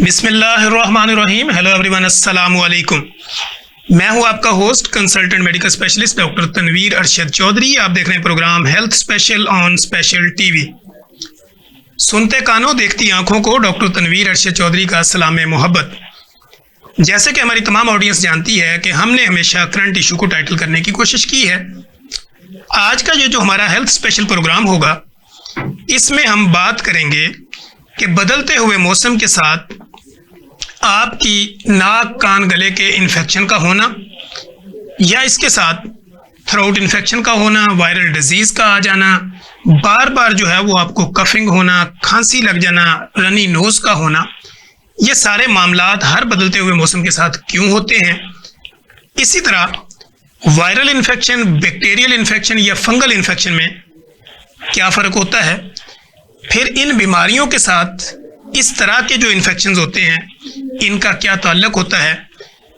बिस्मिल्लाहिर्रहमानिर्रहीम। Hello everyone, अस्सलाम वालेकुम। मैं हूं आपका host consultant medical specialist doctor Tanveer Arshad Chaudhary. आप देख रहे हैं program health special on special TV. सुनते कानों देखती आंखों को डॉक्टर तनवीर अरशद चौधरी का सलाम मोहब्बत। जैसे कि हमारी तमाम ऑडियंस जानती है कि हमने हमेशा करंट इशू को टाइटल करने की कोशिश की है। आज का जो हमारा हेल्थ स्पेशल प्रोग्राम होगा, इसमें हम बात करेंगे कि बदलते हुए मौसम के साथ आपकी नाक कान गले के इन्फेक्शन का होना या इसके साथ थ्रोट इन्फेक्शन का होना, वायरल डिजीज का आ जाना, बार बार जो है वो आपको कफिंग होना, खांसी लग जाना, रनी नोज का होना, ये सारे मामलात हर बदलते हुए मौसम के साथ क्यों होते हैं। इसी तरह वायरल इन्फेक्शन, बैक्टीरियल इन्फेक्शन या फंगल इन्फेक्शन में क्या फ़र्क होता है। फिर इन बीमारियों के साथ इस तरह के जो इन्फेक्शंस होते हैं, इनका क्या ताल्लुक होता है।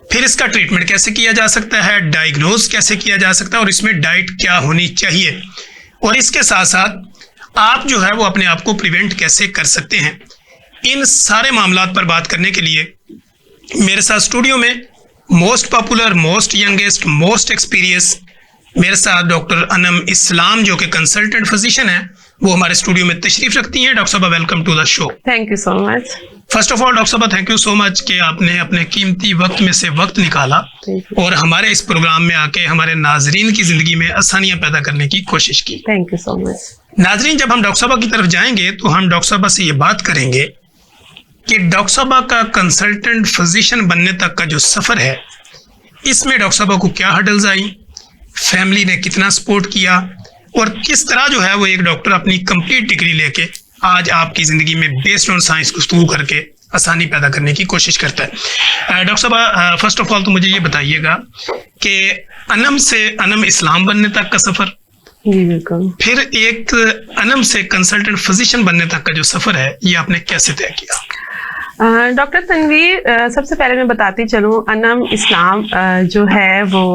फिर इसका ट्रीटमेंट कैसे किया जा सकता है, डायग्नोज कैसे किया जा सकता है और इसमें डाइट क्या होनी चाहिए। और इसके साथ साथ आप जो है वो अपने आप को प्रिवेंट कैसे कर सकते हैं। इन सारे मामलात पर बात करने के लिए मेरे साथ स्टूडियो में most popular, most youngest, most experience मेरे साथ डॉक्टर अनम इस्लाम जो कि कंसल्टेंट फिजिशियन है, वो हमारे स्टूडियो में तशरीफ रखती हैं। डॉक्टर साहब, welcome to the show. Thank you so much. First of all doctor साहब, थैंक यू सो मच कि आपने अपने कीमती वक्त में से वक्त निकाला और हमारे इस प्रोग्राम में आके हमारे नाजरीन की जिंदगी में आसानियां पैदा करने की कोशिश की। Thank you so much. नाजरीन, जब हम डॉक्टर साहब की तरफ जाएंगे तो हम डॉक्टर साहब से ये बात करेंगे कि डॉक्टर साहब का कंसल्टेंट फिजिशियन बनने तक का जो सफर है, इसमें डॉक्टर साहब को क्या हर्डल्स आई, फैमिली ने कितना सपोर्ट किया और किस तरह जो है वो एक डॉक्टर अपनी कंप्लीट डिग्री लेके आज आपकी ज़िंदगी में बेस्ड ऑन साइंस गुफ्तगू करके आसानी पैदा करने की कोशिश करता है। डॉक्टर साहब, फर्स्ट ऑफ ऑल तो मुझे ये बताइएगा कि अनम से अनम इस्लाम बनने तक का सफ़र, जी बिल्कुल, फिर एक अनम से कंसल्टेंट फिजिशियन बनने तक का जो सफ़र है, ये आपने कैसे तय किया। डॉक्टर तनवीर, सबसे पहले मैं बताती चलूँ, अनम इस्लाम जो है वो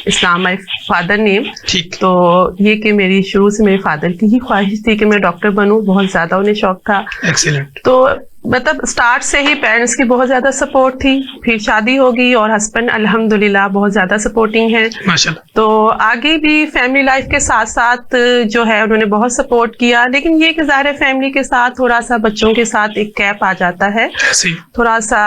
इस्लाम माय फादर नेम। ठीक। तो ये कि मेरी शुरू से मेरे फादर की ही ख्वाहिश थी कि मैं डॉक्टर बनूं, बहुत ज़्यादा उन्हें शौक था। एक्सीलेंट। तो मतलब स्टार्ट से ही पेरेंट्स की बहुत ज़्यादा सपोर्ट थी। फिर शादी हो गई और हस्बैंड अल्हम्दुलिल्लाह बहुत ज़्यादा सपोर्टिंग है माशाल्लाह। तो आगे भी फैमिली लाइफ के साथ साथ जो है उन्होंने बहुत सपोर्ट किया। लेकिन ये कि ज़ाहिर है फैमिली के साथ थोड़ा सा बच्चों के साथ एक गैप आ जाता है, थोड़ा सा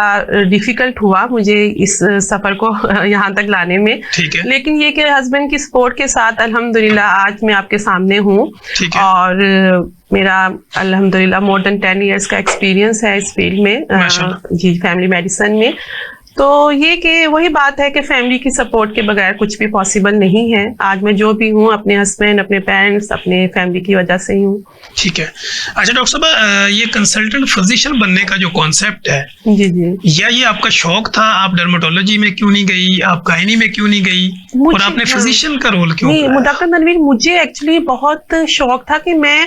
डिफिकल्ट हुआ मुझे इस सफ़र को यहाँ तक लाने में। ठीक है। लेकिन ये कि हस्बैंड की सपोर्ट के साथ अल्हम्दुलिल्लाह आज मैं आपके सामने हूँ और मेरा अल्हम्दुलिल्लाह मोर देन 10 इयर्स का एक्सपीरियंस है इस फील्ड में, जी, फैमिली मेडिसिन में। तो ये कि वही बात है कि फैमिली की सपोर्ट के बगैर कुछ भी पॉसिबल नहीं है। आज मैं जो भी हूँ अपने हस्बैंड, अपने पेरेंट्स, अपने फैमिली की वजह से ही हूँ। ठीक है। अच्छा डॉक्टर साहब, ये कंसल्टेंट फिजिशियन बनने का जो कॉन्सेप्ट है, जी जी, या ये आपका शौक था? आप डर्मेटोलॉजी में क्यों नहीं गई, आप गायनी में क्यों नहीं गई और आपने फिजिशियन का रोल क्यों नहीं, डॉक्टर तनवीर, मुझे एक्चुअली बहुत शौक था कि मैं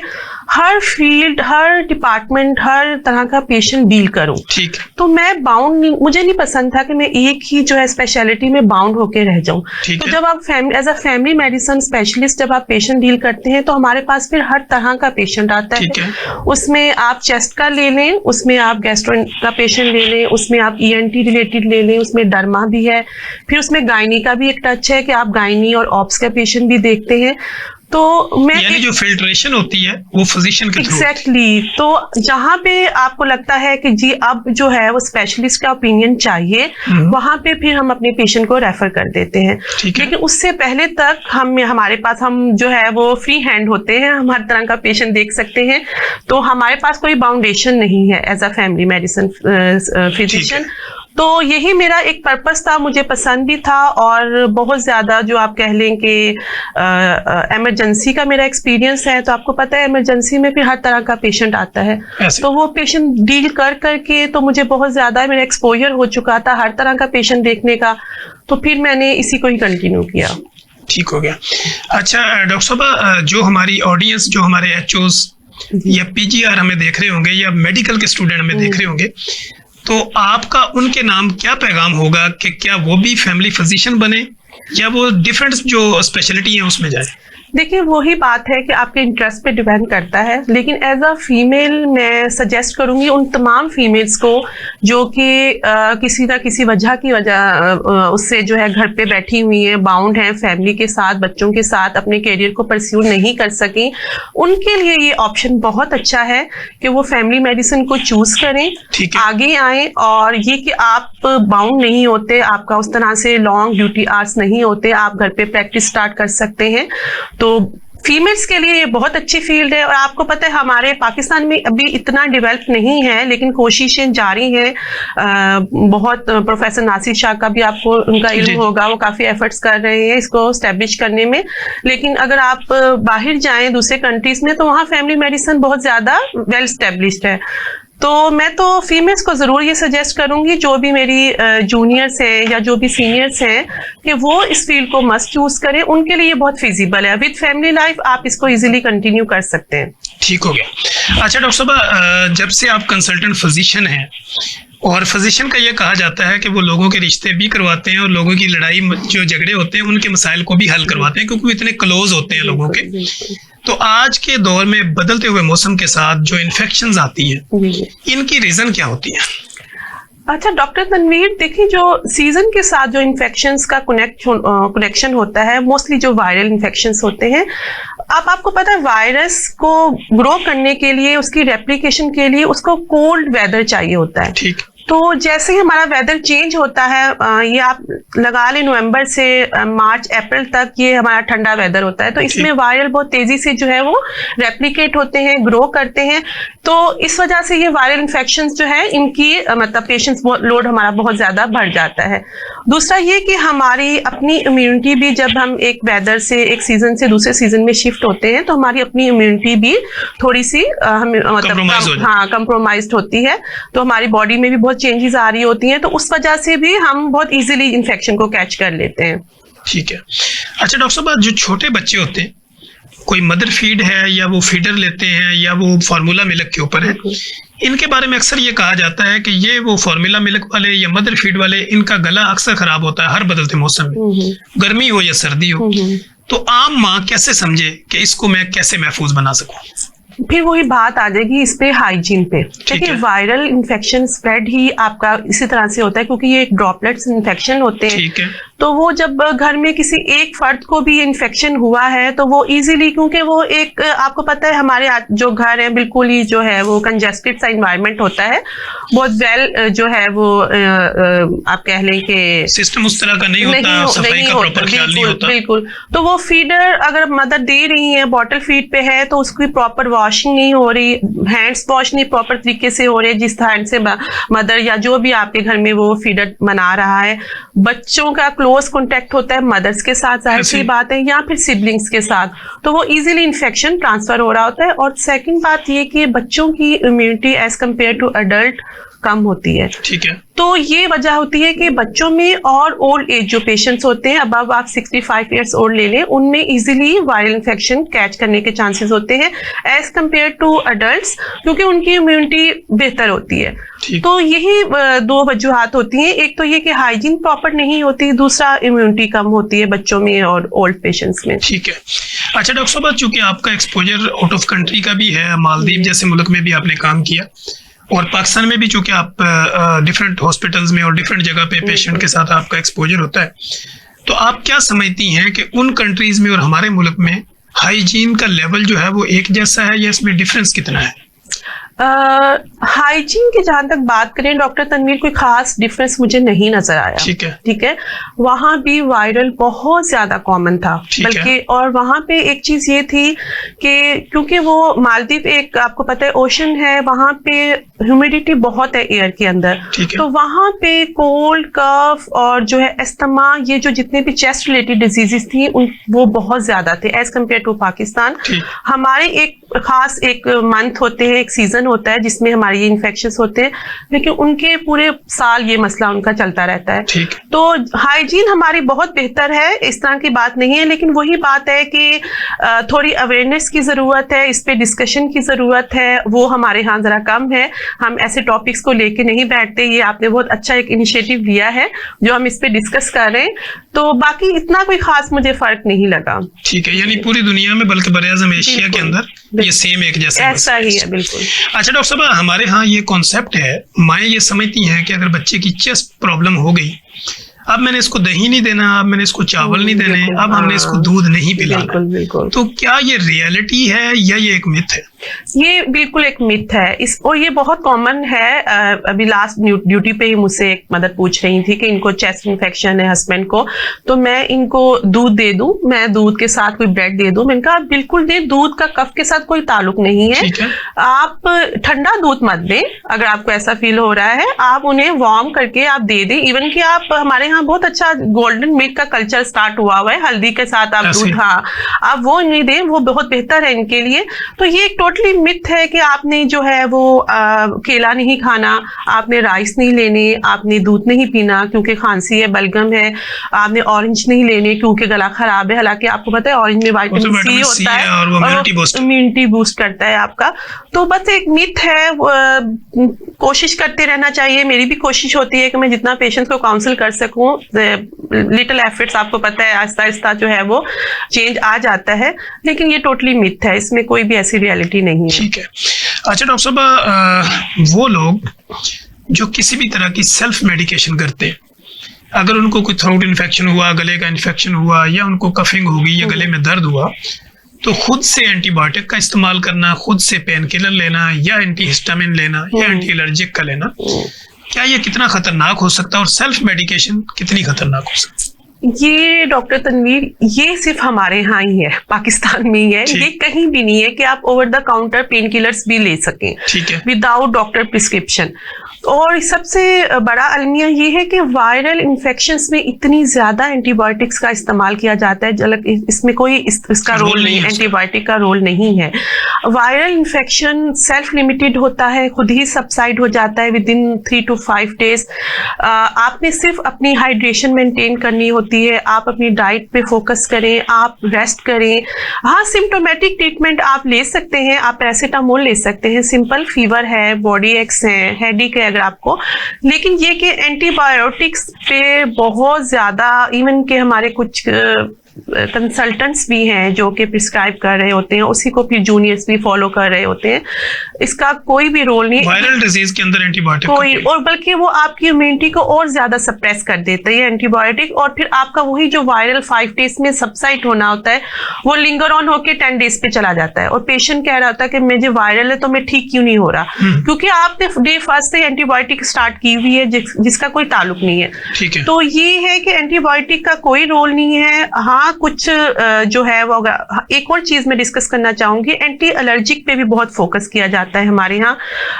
हर फील्ड, हर डिपार्टमेंट, हर तरह का पेशेंट डील करूं। ठीक। तो मैं बाउंड नहीं, मुझे नहीं पसंद था कि मैं एक ही जो है स्पेशलिटी में बाउंड होके रह जाऊं। तो जब आप as a family medicine specialist जब आप पेशेंट डील करते हैं तो हमारे पास फिर हर तरह का पेशेंट आता है। उसमें आप चेस्ट का ले लें, उसमें आप गैस्ट्रो का पेशेंट ले लें, उसमें आप ENT रिलेटेड ले लें, उसमें डर्मा भी है, फिर उसमें गायनी का भी एक टच है कि आप गायनी और ऑप्स का पेशेंट भी देखते हैं। तो मैं यानी जो फिल्ट्रेशन होती है वो फिजिशियन के थ्रू। एग्जैक्टली। तो जहाँ पे आपको लगता है कि जी अब जो है वो स्पेशलिस्ट का ओपिनियन चाहिए, वहां पे फिर हम अपने पेशेंट को रेफर कर देते हैं। लेकिन उससे पहले तक हमारे पास हम जो है वो फ्री हैंड होते हैं, हम हर तरह का पेशेंट देख सकते हैं। तो हमारे पास कोई बाउंडेशन नहीं है as a family medicine physician. तो यही मेरा एक पर्पस था, मुझे पसंद भी था और बहुत ज़्यादा जो आप कह लें कि इमरजेंसी का मेरा एक्सपीरियंस है। तो आपको पता है इमरजेंसी में फिर हर तरह का पेशेंट आता है, तो वो पेशेंट डील करके तो मुझे बहुत ज़्यादा मेरा एक्सपोजर हो चुका था हर तरह का पेशेंट देखने का। तो फिर मैंने इसी को ही कंटिन्यू किया। ठीक हो गया। अच्छा डॉक्टर साहब, जो हमारी ऑडियंस, जो हमारे HOs या PGR हमें देख रहे होंगे या मेडिकल के स्टूडेंट हमें देख रहे होंगे, तो आपका उनके नाम क्या पैगाम होगा कि क्या वो भी फैमिली फिजिशियन बने या वो डिफरेंट जो स्पेशलिटी है उसमें जाए? देखिए वही बात है कि आपके इंटरेस्ट पे डिपेंड करता है, लेकिन एज अ फीमेल मैं सजेस्ट करूंगी उन तमाम फीमेल्स को जो कि किसी ना किसी वजह उससे जो है घर पे बैठी हुई है, बाउंड है फैमिली के साथ, बच्चों के साथ, अपने करियर को परस्यू नहीं कर सकी, उनके लिए ये ऑप्शन बहुत अच्छा है कि वो फैमिली मेडिसिन को चूज करें, आगे आए। और ये कि आप बाउंड नहीं होते, आपका उस तरह से लॉन्ग ड्यूटी आवर्स नहीं होते, आप घर पे प्रैक्टिस स्टार्ट कर सकते हैं। तो फीमेल्स के लिए ये बहुत अच्छी फील्ड है। और आपको पता है हमारे पाकिस्तान में अभी इतना डेवलप नहीं है, लेकिन कोशिशें जारी हैं। बहुत प्रोफेसर नासिर शाह का भी आपको उनका इल्म होगा, वो काफ़ी एफर्ट्स कर रहे हैं इसको स्टैब्लिश करने में। लेकिन अगर आप बाहर जाएं दूसरे कंट्रीज में तो वहाँ फैमिली मेडिसिन बहुत ज़्यादा वेल स्टैब्लिश्ड है। तो मैं तो फीमेल्स को ज़रूर ये सजेस्ट करूंगी, जो भी मेरी जूनियर्स हैं या जो भी सीनियर्स हैं, कि वो इस फील्ड को मस्ट चूज करें। उनके लिए ये बहुत फिजिबल है, विद फैमिली लाइफ आप इसको इजीली कंटिन्यू कर सकते हैं। ठीक हो गया। अच्छा डॉक्टर साहब, जब से आप कंसल्टेंट फिजिशियन हैं, और फिजिशियन का ये कहा जाता है कि वो लोगों के रिश्ते भी करवाते हैं और लोगों की लड़ाई जो झगड़े होते हैं उनके मसाइल को भी हल करवाते हैं, क्योंकि वो इतने क्लोज होते हैं लोगों के। तो आज के दौर में बदलते हुए मौसम के साथ जो इन्फेक्शंस आती हैं, इनकी रीजन क्या होती है? अच्छा डॉक्टर तनवीर, देखिए जो सीजन के साथ जो इन्फेक्शंस का कनेक्शन होता है, मोस्टली जो वायरल इन्फेक्शंस होते हैं, आपको पता है वायरस को ग्रो करने के लिए, उसकी रेप्लिकेशन के लिए उसको कोल्ड वेदर चाहिए होता है। ठीक। तो जैसे ही हमारा वेदर चेंज होता है, ये आप लगा लें नवंबर से मार्च अप्रैल तक ये हमारा ठंडा वेदर होता है, तो इसमें वायरल बहुत तेजी से जो है वो रेप्लिकेट होते हैं, ग्रो करते हैं। तो इस वजह से ये वायरल इन्फेक्शंस जो है इनकी मतलब पेशेंट्स लोड हमारा बहुत ज्यादा बढ़ जाता है। दूसरा ये कि हमारी अपनी इम्यूनिटी भी, जब हम एक वेदर से एक सीजन से दूसरे सीजन में शिफ्ट होते हैं, तो हमारी अपनी इम्यूनिटी भी थोड़ी सी कंप्रोमाइज्ड होती है। तो हमारी बॉडी में भी बहुत चेंजेस आ रही होती हैं, तो उस वजह से भी हम बहुत इजीली इन्फेक्शन को कैच कर लेते हैं। ठीक है। अच्छा डॉक्टर साहब, जो छोटे बच्चे होते हैं, कोई मदर फीड है या वो फीडर लेते हैं या वो फार्मूला मिल्क के ऊपर है, इनके बारे में अक्सर ये कहा जाता है कि ये वो फार्मूला मिल्क वाले या मदर फीड वाले, इनका गला अक्सर खराब होता है हर बदलते मौसम में, गर्मी हो या सर्दी हो। तो आम माँ कैसे समझे कि इसको मैं कैसे महफूज बना सकूं? फिर वही बात आ जाएगी इस पे हाइजीन पे। देखिए वायरल इन्फेक्शन स्प्रेड ही आपका इसी तरह से होता है, क्योंकि ये ड्रॉपलेट्स इन्फेक्शन होते हैं। ठीक है। तो वो जब घर में किसी एक फर्द को भी इन्फेक्शन हुआ है तो वो इजीली, क्योंकि वो एक आपको पता है हमारे जो घर है बिल्कुल ही जो है वो कंजेस्टेड सा इन्वायरमेंट होता है, बहुत वेल जो है वो आप कह लें कि सिस्टम उस तरह का नहीं होता, सफाई का प्रॉपर ख्याल नहीं होता। बिल्कुल। तो वो फीडर अगर मदर दे रही है, बॉटल फीड पे है, तो उसकी प्रॉपर वॉशिंग नहीं हो रही, हैंड्स वॉश नहीं प्रॉपर तरीके से हो रहे, जिस हैंड से मदर या जो भी आपके घर में वो फीडर बना रहा है, बच्चों का क्लोज कॉन्टेक्ट होता है मदर्स के साथ, जाहिर सी बात है, या फिर सिबलिंग्स के साथ, तो वो इजीली इन्फेक्शन ट्रांसफर हो रहा होता है। और सेकंड बात ये कि बच्चों की immunity as compare to adult कम होती है। ठीक है। तो ये वजह होती है कि बच्चों में और ओल्ड एज जो पेशेंट्स होते हैं, अब आप 65 ईयर्स ओल्ड ले लें, उनमें इजीली वायरल इन्फेक्शन कैच करने के चांसेस होते हैं एज कंपेयर टू अडल्ट्स, क्योंकि उनकी इम्यूनिटी बेहतर होती है। तो यही दो वजूहात होती हैं, एक तो ये कि हाइजीन प्रॉपर नहीं होती, दूसरा इम्यूनिटी कम होती है बच्चों में और ओल्ड पेशेंट्स में। ठीक है। अच्छा डॉक्टर साहब, चूंकि आपका एक्सपोजर आउट ऑफ कंट्री का भी है, मालदीव जैसे मुल्क में भी आपने काम किया, और पाकिस्तान में भी चूंकि आप डिफरेंट हॉस्पिटल्स में और डिफरेंट जगह पे पेशेंट के साथ आपका एक्सपोजर होता है, तो आप क्या समझती हैं कि उन कंट्रीज में और हमारे मुल्क में हाइजीन का लेवल जो है वो एक जैसा है या इसमें डिफरेंस कितना है? हाइजीन की जहां तक बात करें डॉक्टर तनवीर, कोई खास डिफरेंस मुझे नहीं नजर आया। ठीक है। वहां भी वायरल बहुत ज्यादा कॉमन था, बल्कि और वहां पे एक चीज ये थी कि क्योंकि वो मालदीव एक आपको पता है ओशन है, वहां पे ह्यूमिडिटी बहुत है एयर के अंदर, तो वहां पे कोल्ड, कफ और जो है अस्थमा, ये जो जितने भी चेस्ट रिलेटेड डिजीजेस थी वो बहुत ज्यादा थे एज कम्पेयर टू पाकिस्तान। हमारे एक खास एक मंथ होते हैं, एक सीजन होता है जिसमें हमारे ये इन्फेक्शन होते हैं, लेकिन उनके पूरे साल ये मसला उनका चलता रहता है। तो हाइजीन हमारी बहुत बेहतर है, इस तरह की बात नहीं है, लेकिन वही बात है कि थोड़ी अवेयरनेस की जरूरत है, इस पे डिस्कशन की जरूरत है, वो हमारे यहाँ जरा कम है। हम ऐसे टॉपिक्स को लेके नहीं बैठते। ये आपने बहुत अच्छा एक इनिशिएटिव लिया है जो हम इस पे डिस्कस कर रहे हैं, तो बाकी इतना कोई खास मुझे फर्क नहीं लगा। ठीक है, यानी पूरी दुनिया में बल्कि बड़े-आज़म एशिया के अंदर ये सेम एक जैसा ऐसा ही है। बिल्कुल। अच्छा डॉक्टर साहब, हमारे यहाँ ये कॉन्सेप्ट है, माएँ ये समझती हैं कि अगर बच्चे की चेस्ट प्रॉब्लम हो गई, अब मैंने इसको दही नहीं देना, अब मैंने इसको चावल नहीं देने, अब हमने इसको दूध नहीं पिलाना। बिल्कुल। तो क्या ये रियलिटी है या ये एक मिथ है? ये बिल्कुल एक मिथ है और ये बहुत कॉमन है। अभी लास्ट ड्यूटी पे ही मुझसे एक मदर पूछ रही थी कि इनको चेस्ट इन्फेक्शन है हस्बैंड को, तो मैं इनको दूध दे दूं, मैं दूध के साथ कोई ब्रेड दे दूं? मैंने कहा बिल्कुल नहीं, दूध का कफ के साथ कोई ताल्लुक नहीं है। आप ठंडा दूध मत दें, अगर आपको ऐसा फील हो रहा है आप उन्हें वार्म करके आप दे दें। इवन कि आप, हमारे यहाँ बहुत अच्छा गोल्डन मिल्क का कल्चर स्टार्ट हुआ है, हल्दी के साथ आप दूध, हाँ आप वो नहीं दें, वो बहुत बेहतर है इनके लिए। तो ये एक टोटली मिथ है कि आपने जो है वो केला नहीं खाना, आपने राइस नहीं लेने, आपने दूध नहीं पीना क्योंकि खांसी है, बलगम है, आपने ऑरेंज नहीं लेने क्योंकि गला खराब है। हालांकि आपको पता है ऑरेंज में विटामिन सी होता है और वो इम्यूनिटी बूस्ट करता है आपका। तो बस एक मिथ है, कोशिश करते रहना चाहिए। मेरी भी कोशिश होती है कि मैं जितना पेशेंट को काउंसिल कर सकूं, लिटिल एफर्ट्स, आपको पता है आहिस्ता आहिस्ता जो है वो चेंज आ जाता है, लेकिन ये टोटली मिथ है, इसमें कोई भी ऐसी रियलिटी नहीं है। ठीक है। अच्छा डॉक्टर साहब, वो लोग जो किसी भी तरह की सेल्फ मेडिकेशन करते हैं, अगर उनको कोई थ्रोट इन्फेक्शन हुआ, गले का इन्फेक्शन हुआ, या उनको कफिंग हो गई या गले में दर्द हुआ, तो खुद से एंटीबायोटिक का इस्तेमाल करना, खुद से पेन किलर लेना या एंटीहिस्टामिन लेना या एंटी एलर्जिक का लेना, क्या ये कितना खतरनाक हो सकता है और सेल्फ मेडिकेशन कितनी खतरनाक हो सकती है? ये डॉक्टर तनवीर, ये सिर्फ हमारे यहाँ ही है, पाकिस्तान में ही है, ये कहीं भी नहीं है कि आप over the counter pain killers भी ले सकें विदाउट डॉक्टर प्रिस्क्रिप्शन। और सबसे बड़ा अलमिया ये है कि वायरल इन्फेक्शंस में इतनी ज्यादा एंटीबायोटिक्स का इस्तेमाल किया जाता है, इसमें कोई इसका रोल नहीं है, एंटीबायोटिक का रोल नहीं है। वायरल इन्फेक्शन सेल्फ लिमिटेड होता है, खुद ही सबसाइड हो जाता है विद इन 3 to 5 days। आपने सिर्फ अपनी हाइड्रेशन मेंटेन करनी होती है, आप अपनी डाइट पे फोकस करें, आप रेस्ट करें। हाँ, सिम्टोमेटिक ट्रीटमेंट आप ले सकते हैं, आप पैरासीटामोल ले सकते हैं, सिंपल फीवर है, बॉडी एक्स है, हेडेक है अगर आपको, लेकिन ये कि एंटीबायोटिक्स पे बहुत ज्यादा, इवन के हमारे कुछ कंसल्टेंट्स भी हैं जो कि प्रिस्क्राइब कर रहे होते हैं, उसी को फिर जूनियर्स भी फॉलो कर रहे होते हैं। इसका कोई भी रोल नहीं, वायरल डिजीज के अंदर एंटीबायोटिक कोई, और बल्कि वो आपकी इम्यूनिटी को और ज्यादा सप्रेस कर देता है एंटीबायोटिक, और फिर आपका वही जो वायरल 5 days में सबसाइड होना होता है वो लिंगर ऑन होकर 10 days पे चला जाता है, और पेशेंट कह रहा होता है कि मुझे वायरल है तो मैं ठीक क्यों नहीं हो रहा, क्योंकि आपने डे 1 से एंटीबायोटिक स्टार्ट की हुई है जिसका कोई ताल्लुक नहीं है। तो ये है कि एंटीबायोटिक का कोई रोल नहीं है। हाँ, कुछ जो है वो, एक और चीज मैं डिस्कस करना चाहूंगी, एंटी एलर्जिक पे भी बहुत फोकस किया जाता है हमारे यहाँ।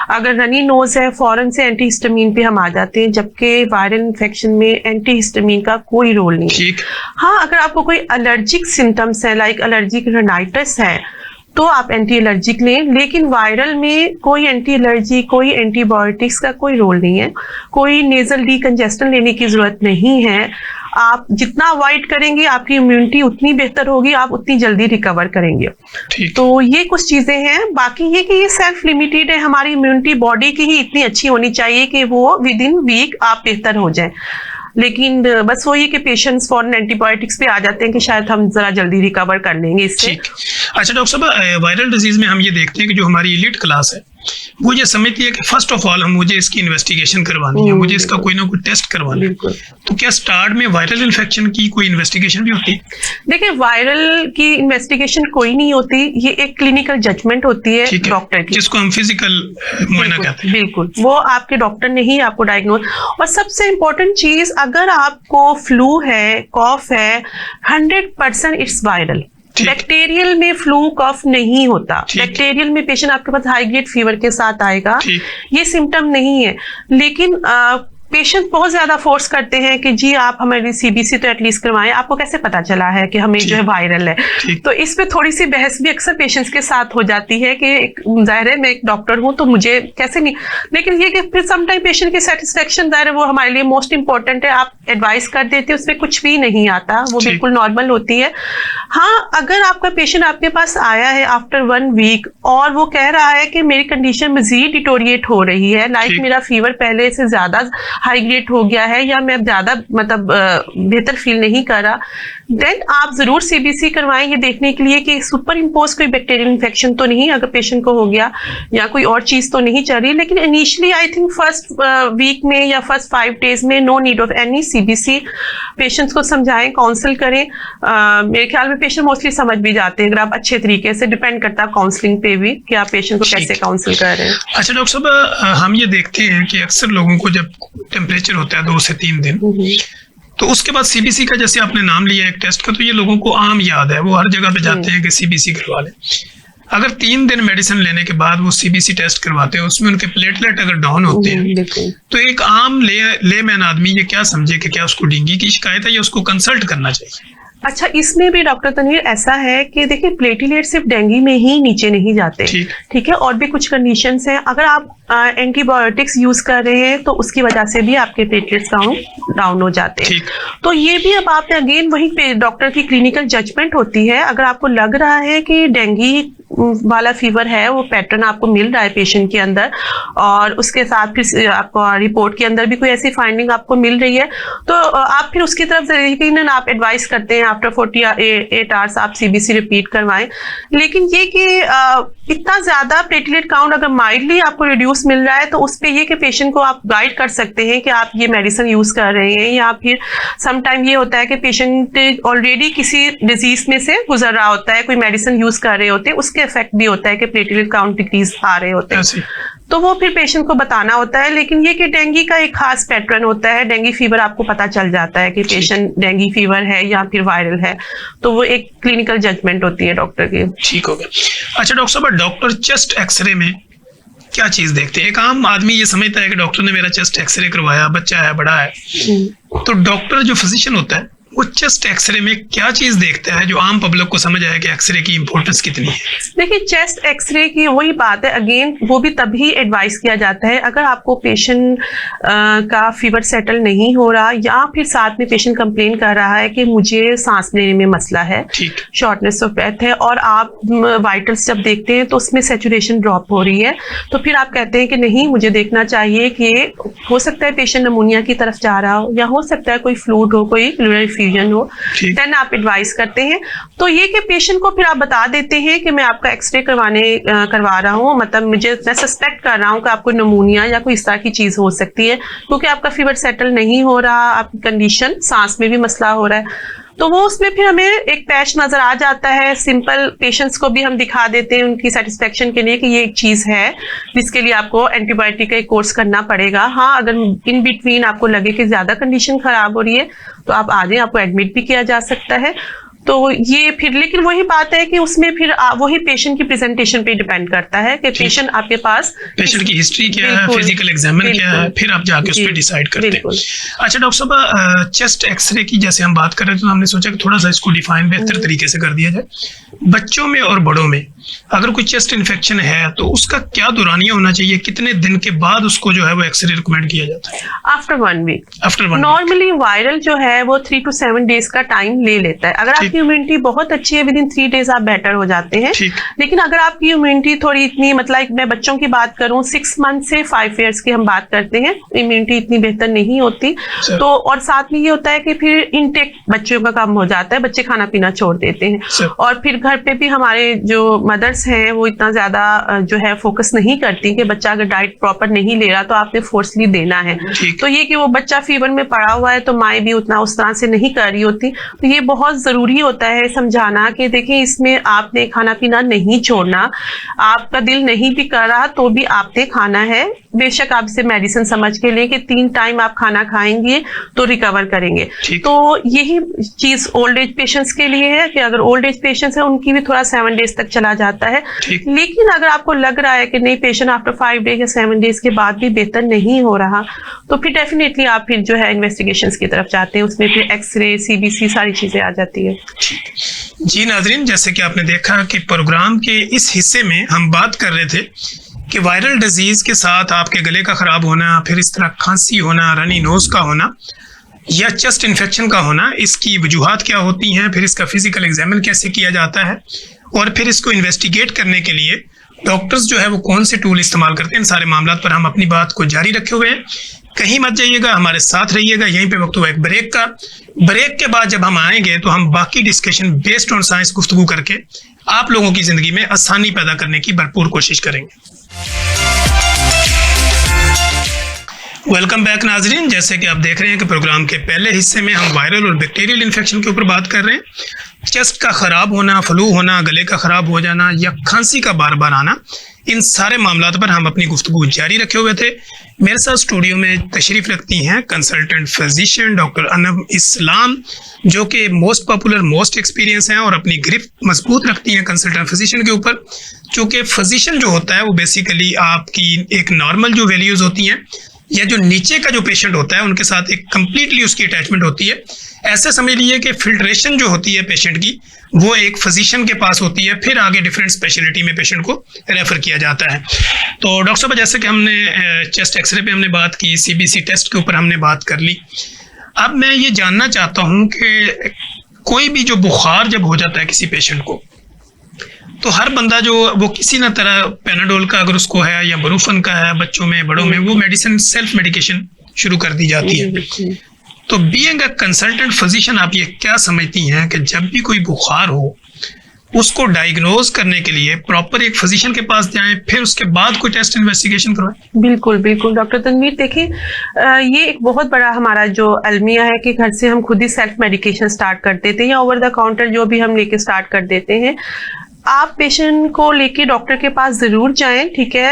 अगर रनी नोज है, फौरन से एंटीहिस्टामिन पे हम आ जाते हैं, जबकि वायरल इन्फेक्शन में एंटीहिस्टामिन का कोई रोल नहीं है। हाँ, अगर आपको कोई एलर्जिक सिम्टम्स है, लाइक एलर्जिक राइनाइटिस है, तो आप एंटी एलर्जिक लें, लेकिन वायरल में कोई एंटी एलर्जी, कोई एंटीबायोटिक्स का कोई रोल नहीं है, कोई नेजल डीकंजेस्टेंट लेने की जरूरत नहीं है। आप जितना अवॉइड करेंगे आपकी इम्यूनिटी उतनी बेहतर होगी, आप उतनी जल्दी रिकवर करेंगे। तो ये कुछ चीजें हैं। बाकी ये कि ये सेल्फ लिमिटेड है, हमारी इम्यूनिटी बॉडी की ही इतनी अच्छी होनी चाहिए कि वो विद इन वीक आप बेहतर हो जाए, लेकिन बस वही कि पेशेंट्स फॉरन एंटीबायोटिक्स पे आ जाते हैं कि शायद हम जरा जल्दी रिकवर कर लेंगे इससे। अच्छा डॉक्टर साहब, वायरल डिजीज में हम ये देखते हैं कि जो हमारी एलिट क्लास है वो ये समझती है कि फर्स्ट ऑफ ऑल मुझे इसकी इन्वेस्टिगेशन करवानी है, मुझे इसका कोई ना कोई टेस्ट करवाना है। तो क्या स्टार्ट में वायरल इन्फेक्शन की कोई इन्वेस्टिगेशन भी होती है? देखिए, वायरल की इन्वेस्टिगेशन कोई नहीं होती, ये एक क्लिनिकल जजमेंट होती है डॉक्टर की, जिसको हम फिजिकल मुआयना कहते हैं। बिल्कुल, वो आपके डॉक्टर ने ही आपको डायग्नोज। और सबसे इंपॉर्टेंट चीज, अगर आपको फ्लू है, कॉफ है, 100% इट्स वायरल। बैक्टीरियल में फ्लू कफ नहीं होता, बैक्टीरियल में पेशेंट आपके पास हाई ग्रेड फीवर के साथ आएगा, ये सिम्टम नहीं है। लेकिन पेशेंट बहुत ज्यादा फोर्स करते हैं कि जी आप हमारी सीबीसी तो एटलीस्ट करवाएं, आपको कैसे पता चला है कि हमें जो है वायरल है। तो इस पे थोड़ी सी बहस भी अक्सर पेशेंट्स के साथ हो जाती है कि जाहिर है मैं एक डॉक्टर हूं तो मुझे कैसे नहीं, लेकिन ये कि फिर समटाइम पेशेंट की सेटिस्फेक्शन जाहिर है वो हमारे लिए मोस्ट इंपॉर्टेंट है। आप एडवाइस कर देते हैं उसमें कुछ भी नहीं आता, वो बिल्कुल नॉर्मल होती है। हाँ, अगर आपका पेशेंट आपके पास आया है आफ्टर 1 वीक और वो कह रहा है कि मेरी कंडीशन मजीद डिटोरिएट हो रही है, लाइक मेरा फीवर पहले से ज्यादा हाई ग्रेड हो गया है या मैं ज्यादा मतलब बेहतर फील नहीं कर रहा, देन आप जरूर सीबीसी करवाएं ये देखने के लिए कि सुपर इम्पोज कोई बैक्टीरियल इन्फेक्शन तो नहीं अगर पेशेंट को हो गया या कोई और चीज तो नहीं चल रही। लेकिन initially I think first week में या फर्स्ट 5 डेज में no need of any CBC. Patients को समझाएं, काउंसिल करें। मेरे ख्याल में पेशेंट मोस्टली समझ भी जाते हैं अगर आप अच्छे तरीके से, डिपेंड करता है काउंसलिंग पे भी कि आप पेशेंट को कैसे काउंसिल कर रहे हैं। अच्छा डॉक्टर साहब, हम ये देखते हैं कि अक्सर लोगों को जब टेम्परेचर होता है 2 से 3 दिन, तो उसके बाद सीबीसी का, जैसे आपने नाम लिया एक टेस्ट का, तो ये लोगों को आम याद है, वो हर जगह पे जाते हैं कि सीबीसी करवा लें। अगर 3 दिन मेडिसिन लेने के बाद वो सीबीसी टेस्ट करवाते हैं, उसमें उनके प्लेटलेट अगर डाउन होते हैं, तो एक आम लेमैन आदमी ये क्या समझे कि क्या उसको डेंगू की शिकायत है या उसको कंसल्ट करना चाहिए? अच्छा, इसमें भी डॉक्टर तनवीर ऐसा है कि देखिए प्लेटलेट सिर्फ डेंगू में ही नीचे नहीं जाते, ठीक है, और भी कुछ कंडीशंस हैं। अगर आप एंटीबायोटिक्स यूज कर रहे हैं तो उसकी वजह से भी आपके प्लेटलेट्स काउंट डाउन हो जाते हैं। तो ये भी अब आपने अगेन वही पे डॉक्टर की क्लिनिकल जजमेंट होती है। अगर आपको लग रहा है कि डेंगू वाला फीवर है, वो पैटर्न आपको मिल रहा है पेशेंट के अंदर और उसके साथ फिर आपको रिपोर्ट के अंदर भी कोई ऐसी फाइंडिंग आपको मिल रही है, तो आप फिर उसकी तरफ यकीनन आप एडवाइस करते हैं आफ्टर 48 आवर्स आप सीबीसी रिपीट करवाएं। लेकिन ये कि इतना ज्यादा प्लेटलेट काउंट अगर माइल्डली आपको रिड्यूस मिल रहा है तो उस पे ये कि पेशेंट को आप गाइड कर सकते हैं कि आप ये मेडिसिन यूज कर रहे हैं, या फिर सम टाइम ये होता है कि पेशेंट ऑलरेडी किसी डिजीज में से गुजर रहा होता है, कोई मेडिसिन यूज कर रहे होते हैं, उसके इफेक्ट भी होता है कि प्लेटलेट काउंट डिक्रीज आ रहे होते हैं, तो वो फिर पेशेंट को बताना होता है। लेकिन ये कि डेंगू का एक खास पैटर्न होता है, डेंगू फीवर आपको पता चल जाता है कि पेशेंट डेंगू फीवर है या फिर वायरल है, तो वो एक क्लिनिकल जजमेंट होती है डॉक्टर की। ठीक हो गया। अच्छा डॉक्टर साहब, डॉक्टर चेस्ट एक्सरे में क्या चीज देखते हैं? एक आम आदमी ये समझता है कि डॉक्टर ने मेरा चेस्ट एक्सरे करवाया, बच्चा है, बड़ा है, तो डॉक्टर जो फिजिशियन होता है वो चेस्ट एक्सरे में क्या चीज देखता है जो आम पब्लिक को समझ आए कि एक्सरे की इंपॉर्टेंस कितनी है? देखिए, चेस्ट एक्सरे की वही बात है, अगेन वो भी तभी एडवाइस किया जाता है अगर आपको पेशेंट का फीवर सेटल नहीं हो रहा या फिर साथ में पेशेंट कंप्लेन कर रहा है कि मुझे सांस लेने में मसला है, शॉर्टनेस ऑफ ब्रेथ है, और आप वाइटल्स जब देखते हैं तो उसमें सैचुरेशन ड्रॉप हो रही है, तो फिर आप कहते हैं कि नहीं, मुझे देखना चाहिए कि हो सकता है पेशेंट नमूनिया की तरफ जा रहा हो या हो सकता है कोई फ्लूड हो, कोई हो, देन आप एडवाइस करते हैं। तो ये कि पेशेंट को फिर आप बता देते हैं कि मैं आपका एक्सरे करवा रहा हूँ, मतलब मैं सस्पेक्ट कर रहा हूँ कि आपको निमोनिया या कोई इस तरह की चीज हो सकती है, क्योंकि आपका फीवर सेटल नहीं हो रहा, आपकी कंडीशन सांस में भी मसला हो रहा है, तो वो उसमें फिर हमें एक पैच नजर आ जाता है। सिंपल पेशेंट्स को भी हम दिखा देते हैं उनकी सेटिस्फेक्शन के लिए कि ये एक चीज है जिसके लिए आपको एंटीबायोटिक का एक कोर्स करना पड़ेगा। हाँ, अगर इन बिटवीन आपको लगे कि ज्यादा कंडीशन खराब हो रही है तो आप आ जाएं, आपको एडमिट भी किया जा सकता है। तो ये फिर लेकिन वही बात है कि उसमें फिर वही पेशेंट की प्रेजेंटेशन पे डिपेंड करता है कि पेशेंट आपके पास, पेशेंट की हिस्ट्री क्या है, फिजिकल एग्जामिन क्या है, फिर आप जाके उस पर डिसाइड करते हैं। अच्छा डॉक्टर साहब, चेस्ट एक्सरे की जैसे हम बात कर रहे थे तो हमने सोचा कि थोड़ा सा इसको डिफाइन बेहतर तरीके से कर दिया जाए। बच्चों में और बड़ों में अगर कोई चेस्ट इन्फेक्शन है तो उसका क्या दौरानिया होना चाहिए, कितने दिन के बाद उसको जो है वो एक्सरे रिकमेंड किया जाता है? After 1 week. नॉर्मली वायरल जो है वो 3 to 7 डेज का टाइम ले लेता है। अगर आपकी इम्यूनिटी बहुत अच्छी है, विद इन 3 डेज आप बेटर हो जाते हैं। लेकिन अगर आपकी इम्यूनिटी थोड़ी इतनी, मतलब मैं बच्चों की बात करूं, 6 मंथ से 5 ईयर्स की हम बात करते हैं, इम्यूनिटी इतनी बेहतर नहीं होती, तो और साथ में ये होता है कि फिर इनटेक बच्चों का कम हो जाता है, बच्चे खाना पीना छोड़ देते हैं, और फिर घर पे भी हमारे जो मदर्स हैं वो इतना ज्यादा जो है फोकस नहीं करती कि बच्चा अगर डाइट प्रॉपर नहीं ले रहा तो आपने फोर्सली देना है। तो ये कि वो बच्चा फीवर में पड़ा हुआ है तो माँ भी उतना उस तरह से नहीं कर रही होती, तो ये बहुत जरूरी होता है समझाना कि देखिए इसमें आपने खाना पीना नहीं छोड़ना, आपका दिल नहीं भी कर रहा तो भी आपने खाना है। बेशक आप इसे मेडिसिन समझ के लें कि 3 टाइम आप खाना खाएंगे तो रिकवर करेंगे। तो यही चीज ओल्ड एज पेशेंट्स के लिए है कि अगर ओल्ड एज पेशेंट्स है उनकी भी थोड़ा 7 डेज तक चला जाता है। लेकिन अगर आपको लग रहा है कि नहीं पेशेंट आफ्टर 5 डेज या 7 डेज के बाद भी बेहतर नहीं हो रहा, तो फिर डेफिनेटली आप फिर जो है इन्वेस्टिगेशंस की तरफ जाते हैं, उसमें फिर एक्सरे, सीबीसी सारी चीजें आ जाती है। जी नाजरीन, जैसे कि आपने देखा कि प्रोग्राम के इस हिस्से में हम बात कर रहे थे कि वायरल डिजीज के साथ आपके गले का खराब होना, फिर इस तरह खांसी होना, रनी नोज का होना या चेस्ट इन्फेक्शन का होना, इसकी वजूहात क्या होती हैं, फिर इसका फिजिकल एग्जामिन कैसे किया जाता है और फिर इसको इन्वेस्टिगेट करने के लिए डॉक्टर्स जो है वो कौन से टूल इस्तेमाल करते हैं, इन सारे मामलों पर हम अपनी बात को जारी रखे हुए हैं। कहीं मत जाइएगा, हमारे साथ रहिएगा। यहीं पे वक्त हुआ एक ब्रेक का। ब्रेक के बाद जब हम आएंगे तो हम बाकी डिस्कशन बेस्ड ऑन साइंस गुफ्तगू करके आप लोगों की जिंदगी में आसानी पैदा करने की भरपूर कोशिश करेंगे। वेलकम बैक नाजरीन, जैसे कि आप देख रहे हैं कि प्रोग्राम के पहले हिस्से में हम वायरल और बैक्टीरियल इन्फेक्शन के ऊपर बात कर रहे हैं। चेस्ट का खराब होना, फ्लू होना, गले का खराब हो जाना या खांसी का बार बार आना, इन सारे मामलों पर हम अपनी गुफ्तगू जारी रखे हुए थे। मेरे साथ स्टूडियो में तशरीफ रखती हैं कंसल्टेंट फिजिशियन डॉक्टर अनम इस्लाम, जो कि मोस्ट पॉपुलर, मोस्ट एक्सपीरियंस हैं और अपनी ग्रिप मजबूत रखती हैं कंसल्टेंट फिजिशियन के ऊपर। क्योंकि फिजिशियन जो होता है वो बेसिकली आपकी एक नॉर्मल जो वैल्यूज होती हैं या जो नीचे का जो पेशेंट होता है उनके साथ एक कंप्लीटली उसकी अटैचमेंट होती है। ऐसे समझ लीजिए कि फिल्ट्रेशन जो होती है पेशेंट की वो एक फिजिशियन के पास होती है, फिर आगे डिफरेंट स्पेशलिटी में पेशेंट को रेफर किया जाता है। तो डॉक्टर साहब, जैसे कि हमने चेस्ट एक्सरे पे हमने बात की, सीबीसी टेस्ट के ऊपर हमने बात कर ली, अब मैं ये जानना चाहता हूँ कि कोई भी जो बुखार जब हो जाता है किसी पेशेंट को, तो हर बंदा जो वो किसी न तरह पैनाडोल का अगर उसको है या ब्रूफन का है, बच्चों में बड़ों में वो मेडिसिन सेल्फ मेडिकेशन शुरू कर दी जाती है। तो बीइंग अ कंसल्टेंट फिजिशियन आप ये क्या समझती हैं कि जब भी कोई बुखार हो उसको डायग्नोज करने के लिए प्रॉपर एक फिजिशियन के पास जाएं, फिर उसके बाद कोई टेस्ट इन्वेस्टिगेशन करवाएं? बिल्कुल बिल्कुल डॉक्टर तनवीर, देखिए ये एक बहुत बड़ा हमारा जो अलमिया है कि घर से हम खुद ही सेल्फ मेडिकेशन स्टार्ट कर देते हैं या ओवर द काउंटर जो भी हम लेके स्टार्ट कर देते हैं। आप पेशेंट को लेके डॉक्टर के पास जरूर जाएं, ठीक है।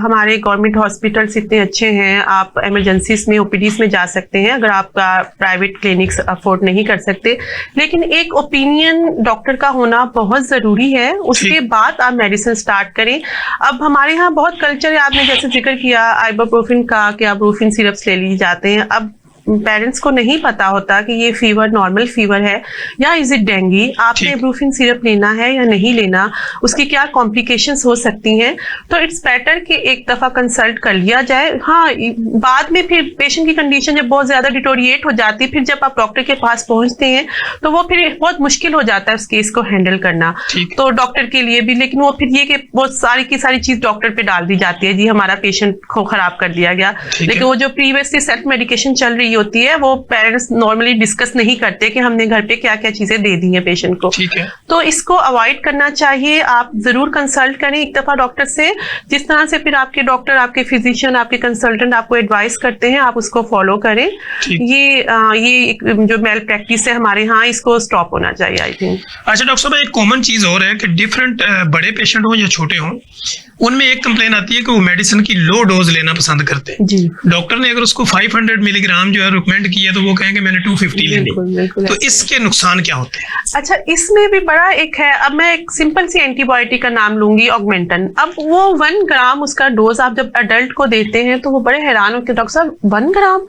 हमारे गवर्नमेंट हॉस्पिटल्स इतने अच्छे हैं, आप इमरजेंसीज में, ओपीडीज में जा सकते हैं अगर आपका प्राइवेट क्लिनिक्स अफोर्ड नहीं कर सकते। लेकिन एक ओपिनियन डॉक्टर का होना बहुत जरूरी है, उसके बाद आप मेडिसिन स्टार्ट करें। अब हमारे यहाँ बहुत कल्चर है, आपने जैसे जिक्र किया आइबुप्रोफेन का कि आइबुप्रोफेन सिरप्स ले ली जाते हैं। अब पेरेंट्स को नहीं पता होता कि ये फीवर नॉर्मल फीवर है या इज इट डेंगू, आपने इब्रूफिन सिरप लेना है या नहीं लेना, उसकी क्या कॉम्प्लिकेशंस हो सकती हैं। तो इट्स बेटर कि एक दफा कंसल्ट कर लिया जाए। हाँ, बाद में फिर पेशेंट की कंडीशन जब बहुत ज्यादा डिटोरिएट हो जाती है, फिर जब आप डॉक्टर के पास पहुंचते हैं तो वो फिर बहुत मुश्किल हो जाता है उस केस को हैंडल करना, तो डॉक्टर के लिए भी। लेकिन वो फिर ये कि बहुत सारी की सारी चीज डॉक्टर पे डाल दी जाती है, जी हमारा पेशेंट को खराब कर दिया गया। लेकिन वो जो प्रीवियसली सेल्फ मेडिकेशन चल रही होती है वो पेरेंट्स नॉर्मली डिस्कस नहीं करते कि हमने घर पे क्या क्या चीजें दे दी हैं पेशेंट को। तो इसको अवॉइड करना चाहिए। आप जरूर कंसल्ट करें एक दफा डॉक्टर से, जिस तरह से फिर आपके डॉक्टर, आपके फिजिशियन, आपके कंसल्टेंट आपको एडवाइस करते हैं आप उसको फॉलो करें। ये जो मेल प्रैक्टिस है हमारे यहाँ, इसको स्टॉप होना चाहिए आई थिंक। अच्छा डॉक्टर साहब, एक कॉमन चीज और है कि डिफरेंट बड़े पेशेंट हो या छोटे हों, उनमें एक कंप्लेन आती है कि वो मेडिसिन की लो डोज लेना पसंद करते हैं। जी। डॉक्टर ने अगर उसको 500 मिलीग्राम जो है रिकमेंड किया तो वो कहेंगे मैंने 250 लेनी। तो इसके नुकसान क्या होते हैं? अच्छा, इसमें भी बड़ा एक है। अब मैं एक सिंपल सी एंटीबायोटिक का नाम लूंगी, ऑगमेंटन। अब वो 1 ग्राम उसका डोज आप जब अडल्ट को देते हैं तो वो बड़े हैरान होते हैं, डॉक्टर साहब 1 ग्राम,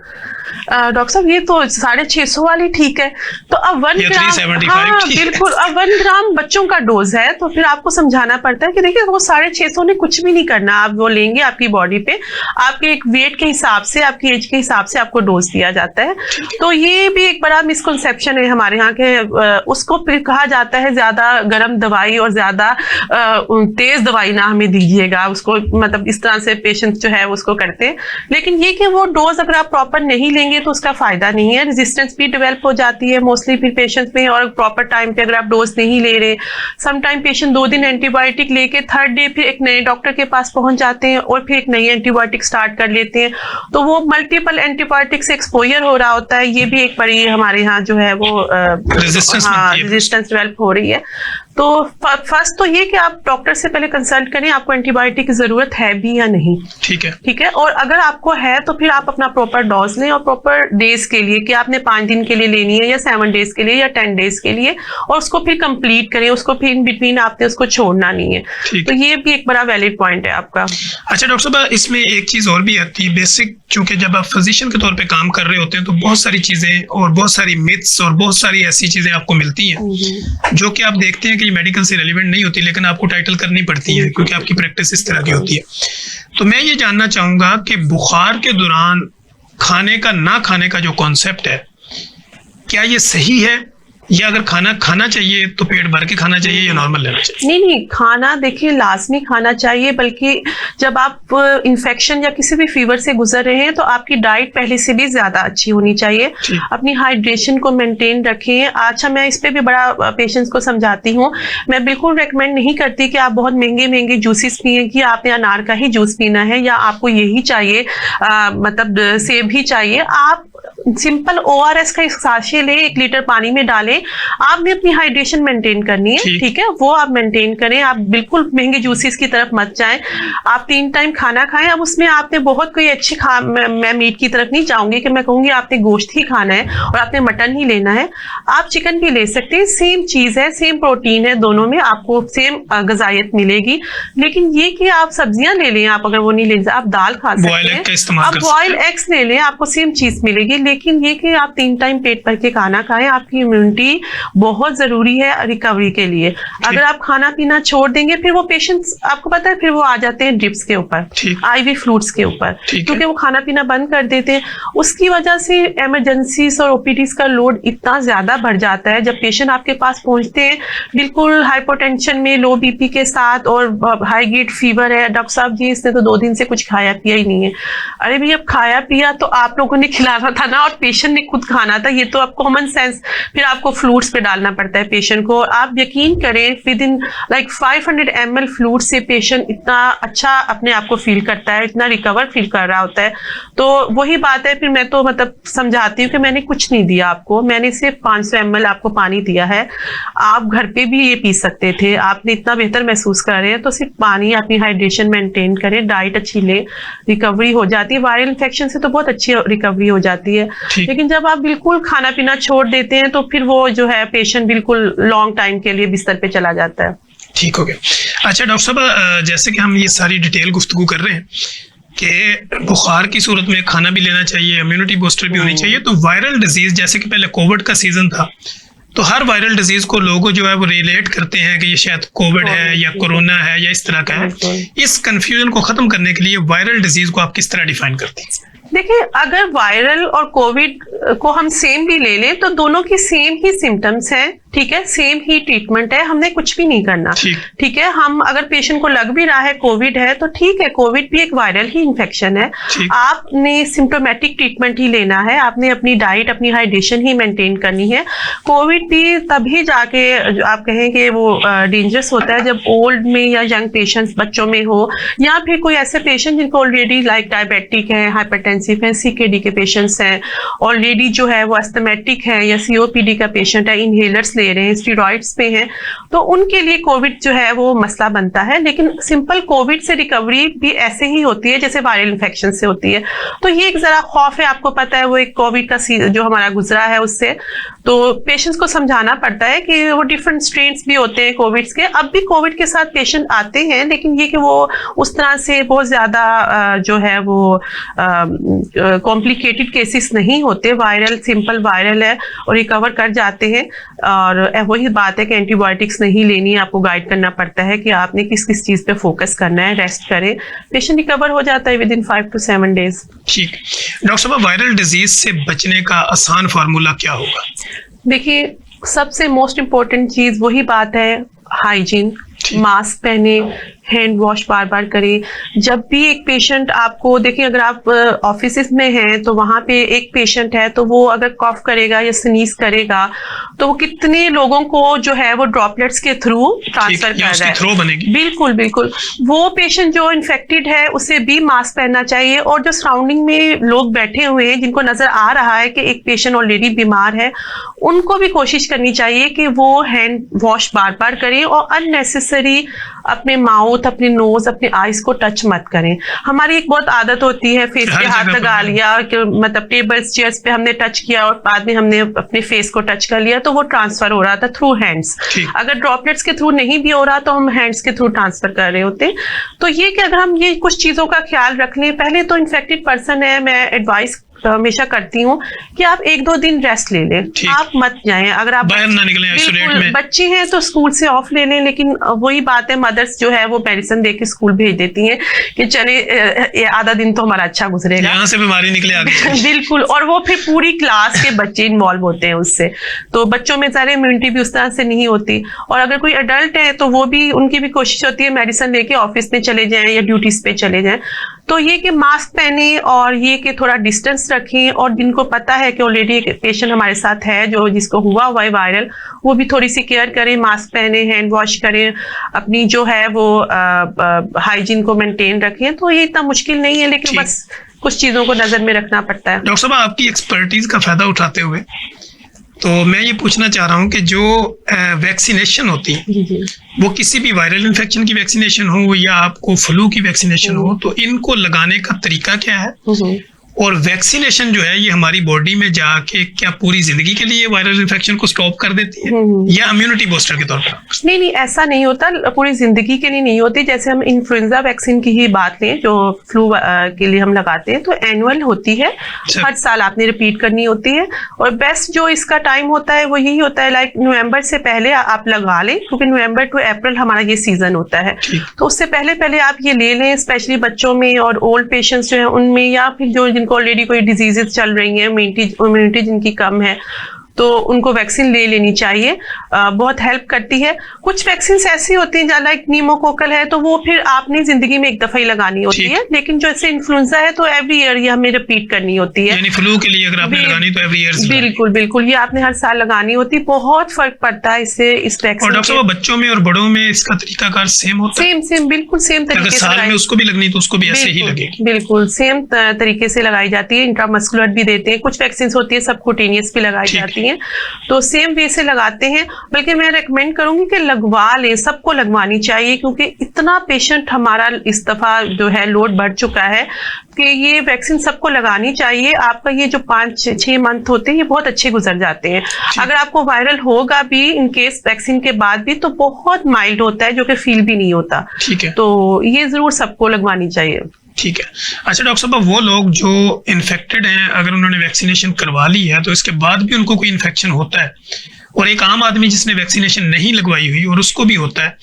डॉक्टर साहब ये तो 650 वाली ठीक है। तो अब 1 ग्राम, हाँ बिल्कुल, अब 1 ग्राम बच्चों का डोज है तो फिर आपको समझाना पड़ता है कि देखिए वो 650 ने कुछ भी नहीं करना, आप वो लेंगे आपकी बॉडी पे, आपके एक वेट के हिसाब से, आपकी एज के हिसाब से आपको डोज दिया जाता है। तो ये भी एक बड़ा मिसकंसेप्शन है हमारे यहाँ के। उसको फिर कहा जाता है ज्यादा गर्म दवाई और ज्यादा तेज दवाई ना हमें दीजिएगा, उसको मतलब इस तरह से पेशेंट जो है उसको करते हैं। लेकिन ये कि वो डोज अगर आप प्रॉपर नहीं लेंगे तो उसका फायदा नहीं है, रेजिस्टेंस भी डेवलप हो जाती है मोस्टली फिर पेशेंट्स में। और प्रॉपर टाइम पे अगर आप डोज नहीं ले रहे, समटाइम पेशेंट 2 दिन एंटीबायोटिक लेके 3rd डे फिर एक नए डॉक्टर के पास पहुंच जाते हैं और फिर एक नई एंटीबायोटिक स्टार्ट कर लेते हैं, तो वो मल्टीपल एंटीबायोटिक से एक्सपोजर हो रहा होता है। ये भी एक बड़ी हमारे यहाँ जो है वो रेजिस्टेंस डेवलप हो रही है। तो फर्स्ट तो ये कि आप डॉक्टर से पहले कंसल्ट करें आपको एंटीबायोटिक की जरूरत है भी या नहीं। ठीक है। और अगर आपको है तो फिर आप अपना प्रॉपर डोज लें और प्रॉपर डेज के लिए कि आपने 5 दिन के लिए लेनी है या 7 डेज के लिए या 10 डेज के लिए, और उसको फिर कंप्लीट करें, उसको फिर इन बिटवीन आपने उसको छोड़ना नहीं है। तो ये भी एक बड़ा वैलिड पॉइंट है आपका। अच्छा डॉक्टर साहब, इसमें एक चीज और भी आती है बेसिक, चूंकि जब आप फिजिशियन के तौर पे काम कर रहे होते हैं तो बहुत सारी चीजें और बहुत सारी मिथ्स और बहुत सारी ऐसी चीजें आपको मिलती हैं जो कि आप देखते हैं कि मेडिकल से रेलिवेंट नहीं होती, लेकिन आपको टाइटल करनी पड़ती है क्योंकि आपकी प्रैक्टिस इस तरह की होती है। तो मैं ये जानना चाहूंगा कि बुखार के दौरान खाने का ना खाने का जो कॉन्सेप्ट है, क्या ये सही है, या अगर खाना खाना चाहिए तो पेट भर के खाना चाहिए या नॉर्मल लेना चाहिए? नहीं, खाना देखिए लाजमी खाना चाहिए, बल्कि जब आप इन्फेक्शन या किसी भी फीवर से गुजर रहे हैं तो आपकी डाइट पहले से भी ज्यादा अच्छी होनी चाहिए। अपनी हाइड्रेशन को मेंटेन रखें। अच्छा, मैं इस पे भी बड़ा पेशेंट्स को समझाती हूँ, मैं बिल्कुल रेकमेंड नहीं करती कि आप बहुत महंगे जूसेस पिए कि आपने अनार का ही जूस पीना है या आपको यही चाहिए, मतलब सेब ही चाहिए। आप सिंपल ORS का साशे लें, 1 लीटर पानी में डालें। आपने अपनी हाइड्रेशन मेंटेन करनी है, ठीक है, वो आप मेंटेन करें। आप बिल्कुल महंगे जूसेस की तरफ मत जाएं। आप 3 टाइम खाना खाएं। अब उसमें आपने बहुत कोई अच्छी मैं मीट की तरफ नहीं जाऊंगी कि मैं कहूंगी आपने गोश्त ही खाना है और आपने मटन ही लेना है। आप चिकन भी ले सकते हैं, सेम चीज है, सेम प्रोटीन है, दोनों में आपको सेम गजायत मिलेगी। लेकिन ये कि आप सब्जियां ले लें, आप अगर वो नहीं ले, आप दाल खा सकते हैं, आप बॉयल एग्स ले लें, आपको सेम चीज मिलेगी। लेकिन ये कि आप 3 टाइम पेट भर के खाना खाएं, आपकी इम्यूनिटी बहुत जरूरी है रिकवरी के लिए। अगर आप खाना पीना छोड़ देंगे, फिर वो पेशेंट्स आपको पता है फिर वो आ जाते हैं ड्रिप्स के ऊपर, IV फ्लूइड्स के ऊपर, क्योंकि वो खाना पीना बंद कर देते हैं। उसकी वजह से इमरजेंसीज और OPDs का लोड इतना ज्यादा बढ़ जाता है। जब पेशेंट आपके पास पहुंचते हैं बिल्कुल हाइपोटेंशन में, लो BP के साथ और हाई ग्रेड फीवर है, डॉक्टर साहब जी इसने तो 2 दिन से कुछ खाया पिया ही नहीं है। अरे भैया, खाया पिया तो आप लोगों ने खिलाना था ना, और पेशेंट ने खुद खाना था। ये तो आप कॉमन सेंस, फिर आपको फ्लूइड्स पे डालना पड़ता है पेशेंट को। आप यकीन करें with in like 500 ml fluid से पेशेंट इतना अच्छा अपने आप को फील करता है, इतना रिकवर फील कर रहा होता है। तो वही बात है, फिर मैं तो मतलब समझाती हूँ कि मैंने कुछ नहीं दिया आपको, मैंने सिर्फ 500 ml आपको पानी दिया है। आप घर पे भी ये पी सकते थे, आपने इतना बेहतर महसूस कर रहे हैं तो सिर्फ पानी, अपनी हाइड्रेशन मेंटेन करें, डाइट अच्छी ले, रिकवरी हो जाती है। वायरल इन्फेक्शन से तो बहुत अच्छी रिकवरी हो जाती है। लेकिन जब आप बिल्कुल खाना पीना छोड़ देते हैं तो फिर वो जो है पेशेंट बिल्कुल लॉन्ग टाइम के लिए बिस्तर पे चला जाता है। ठीक हो गया। अच्छा डॉक्टर साहब, जैसे कि हम ये सारी डिटेल गुफ्तगू कर रहे हैं कि बुखार की सूरत में खाना भी लेना चाहिए, इम्यूनिटी बूस्टर भी होनी चाहिए, तो वायरल डिजीज जैसे कि पहले कोविड का सीजन था, तो हर वायरल डिजीज को लोग जो है वो रिलेट करते हैं कि ये शायद कोविड है या कोरोना है या इस तरह का है। इस कंफ्यूजन को खत्म करने के लिए वायरल डिजीज को आप किस तरह डिफाइन करते हैं? देखिए, अगर वायरल और कोविड को हम सेम भी ले लें तो दोनों की सेम ही सिम्टम्स हैं, ठीक है, सेम ही ट्रीटमेंट है, हमने कुछ भी नहीं करना, ठीक है। हम अगर पेशेंट को लग भी रहा है कोविड है तो ठीक है, कोविड भी एक वायरल ही इन्फेक्शन है, आपने सिम्टोमेटिक ट्रीटमेंट ही लेना है, आपने अपनी डाइट, अपनी हाइड्रेशन ही मेंटेन करनी है। कोविड भी तभी जाके आप कहें कि वो डेंजरस होता है जब ओल्ड में या यंग पेशेंट्स, बच्चों में हो, या फिर कोई ऐसे पेशेंट जिनको ऑलरेडी लाइक डायबिटिक है, हाइपरटेंसिव है, CKD के पेशेंट्स हैं, ऑलरेडी जो है वो अस्थमेटिक है या COPD का पेशेंट है, इनहेलर्स ले रहे हैं, स्टेरॉइड्स पे हैं, तो उनके लिए कोविड जो है वो मसला बनता है। लेकिन सिंपल कोविड से रिकवरी भी ऐसे ही होती है जैसे वायरल इन्फेक्शन से होती है। तो ये एक जरा खौफ है, आपको पता है वो एक कोविड का जो हमारा गुजरा है उससे, तो पेशेंट्स को समझाना पड़ता है कि वो डिफरेंट स्ट्रेन्स भी होते हैं कोविड के। अब भी कोविड के साथ पेशेंट आते हैं, लेकिन ये कि वो उस तरह से बहुत ज्यादा जो है वो कॉम्प्लिकेटेड केसेस नहीं होते, वायरल, सिंपल वायरल है और रिकवर कर जाते हैं। और वही बात है कि एंटीबायोटिक्स नहीं लेनी है, आपको गाइड करना पड़ता है कि आपने किस किस चीज पे फोकस करना है, रेस्ट करें, पेशेंट रिकवर हो जाता है विद इन 5 to 7 days। ठीक। डॉक्टर साहब, वायरल डिजीज से बचने का आसान फार्मूला क्या होगा? देखिए, सबसे मोस्ट इम्पोर्टेंट चीज वही बात है, हाइजीन, मास्क पहने, हैंड वॉश बार बार करें। जब भी एक पेशेंट आपको देखिए, अगर आप ऑफिस में हैं तो वहां पे एक पेशेंट है तो वो अगर कॉफ करेगा या स्नीज करेगा तो वो कितने लोगों को जो है वो ड्रॉपलेट्स के थ्रू ट्रांसफर कर रहा है। थ्रो बनेगी। बिल्कुल बिल्कुल। वो पेशेंट जो इन्फेक्टेड है उसे भी मास्क पहनना चाहिए, और जो सराउंडिंग में लोग बैठे हुए हैं जिनको नजर आ रहा है कि एक पेशेंट ऑलरेडी बीमार है, उनको भी कोशिश करनी चाहिए कि वो हैंड वॉश बार बार करें और अननेसेसरी अपने माउथ, अपने नोज, अपने आईज को टच मत करें। हमारी एक बहुत आदत होती है फेस पे हाथ लगा लिया, मतलब टेबल्स चेयर्स पे हमने टच किया और बाद में हमने अपने फेस को टच कर लिया, तो वो ट्रांसफर हो रहा था थ्रू हैंड्स। अगर ड्रॉपलेट्स के थ्रू नहीं भी हो रहा तो हम हैंड्स के थ्रू ट्रांसफर कर रहे होते। तो ये कि अगर हम ये कुछ चीजों का ख्याल रख लें, पहले तो इन्फेक्टेड पर्सन है, मैं एडवाइस हमेशा करती हूँ कि आप 1-2 दिन रेस्ट ले लें, आप मत जाएं। अगर आप बाहर ना निकलें, आइसोलेट में। बच्चे हैं तो स्कूल से ऑफ ले लें, लेकिन वही बात है, मदर्स जो है वो मेडिसिन दे के स्कूल भेज देती हैं कि चले आधा दिन तो हमारा अच्छा गुजरेगा, यहाँ से बीमारी निकले आगे। बिल्कुल। और वो फिर पूरी क्लास के बच्चे इन्वॉल्व होते हैं उससे, तो बच्चों में सारे इम्यूनिटी भी उस तरह से नहीं होती। और अगर कोई अडल्ट है तो वो भी, उनकी भी कोशिश होती है मेडिसिन लेके ऑफिस में चले जाएं या ड्यूटीज पे चले जाएं। तो ये कि मास्क पहने और ये कि थोड़ा डिस्टेंस रखें, और जिनको पता है कि ऑलरेडी एक पेशेंट हमारे साथ है जो जिसको हुआ है वायरल, वो भी थोड़ी सी केयर करें, मास्क पहने, हैंड वॉश करें, अपनी जो है वो हाइजीन को मेंटेन रखें। तो ये इतना मुश्किल नहीं है, लेकिन बस कुछ चीजों को नजर में रखना पड़ता है। डॉक्टर साहब, आपकी एक्सपर्टीज का फायदा उठाते हुए तो मैं ये पूछना चाह रहा हूँ कि जो वैक्सीनेशन होती है, वो किसी भी वायरल इन्फेक्शन की वैक्सीनेशन हो या आपको फ्लू की वैक्सीनेशन हो, तो इनको लगाने का तरीका क्या है? और वैक्सीनेशन जो है ये हमारी बॉडी में जाके क्या पूरी जिंदगी के लिए वायरल इन्फेक्शन को स्टॉप कर देती है या इम्यूनिटी बूस्टर के तौर पर? नहीं नहीं, ऐसा नहीं होता, पूरी जिंदगी के लिए नहीं होती। जैसे हम इन्फ्लुएंजा वैक्सीन की ही बात लें जो फ्लू के लिए हम लगाते हैं, तो एनुअल होती है, हर साल आपने रिपीट करनी होती है। और बेस्ट जो इसका टाइम होता है वो यही होता है, लाइक नवंबर से पहले आप लगा लें, क्योंकि नवंबर टू अप्रैल हमारा ये सीजन होता है। तो उससे पहले आप ये ले लें, स्पेशली बच्चों में और ओल्ड पेशेंट्स जो है उनमें, या फिर जो जिनको ऑलरेडी कोई डिजीजेस चल रही हैं, इम्यूनिटी जिनकी कम है, तो उनको वैक्सीन ले लेनी चाहिए, बहुत हेल्प करती है। कुछ वैक्सीन ऐसी होती हैं लाइक नीमोकोकल है, तो वो फिर आपने जिंदगी में एक दफा ही लगानी होती है, लेकिन जो ऐसे इन्फ्लुएंजा है तो एवरी ईयर ये हमें रिपीट करनी होती है। यानी फ्लू के लिए अगर आपने लगानी तो एवरी ईयर। बिल्कुल बिल्कुल, ये आपने हर साल लगानी होती, बहुत फर्क पड़ता है इससे, इस वैक्सीन। और डॉक्टर साहब, बच्चों में और बड़ों में इसका तरीकाकार सेम होता है? सेम बिल्कुल सेम तरीके से। साल में उसको भी लगनी तो उसको भी ऐसे ही लगेगी? बिल्कुल सेम तरीके से लगाई जाती है। इंट्रामस्कुलर भी देते हैं, कुछ वैक्सीन होती है सबक्यूटेनियस भी लगाई जाती है, तो सेम वे से लगाते हैं। बल्कि मैं रेकमेंड करूंगी कि लगवा लें, सबको लगवानी चाहिए, क्योंकि इतना पेशेंट हमारा इस दफा जो है लोड बढ़ चुका है कि ये वैक्सीन सबको लगानी चाहिए। आपका ये जो 5-6 मंथ होते हैं ये बहुत अच्छे गुजर जाते हैं। अगर आपको वायरल होगा भी इन केस वैक्सीन के बाद भी, तो बहुत माइल्ड होता है, जो कि फील भी नहीं होता। ठीक है, तो ये जरूर सबको लगवानी चाहिए। ठीक है। अच्छा डॉक्टर साहब, वो लोग जो इन्फेक्टेड हैं, अगर उन्होंने वैक्सीनेशन करवा ली है तो इसके बाद भी उनको कोई इन्फेक्शन होता है, और एक आम आदमी जिसने वैक्सीनेशन नहीं लगवाई हुई और उसको भी होता है,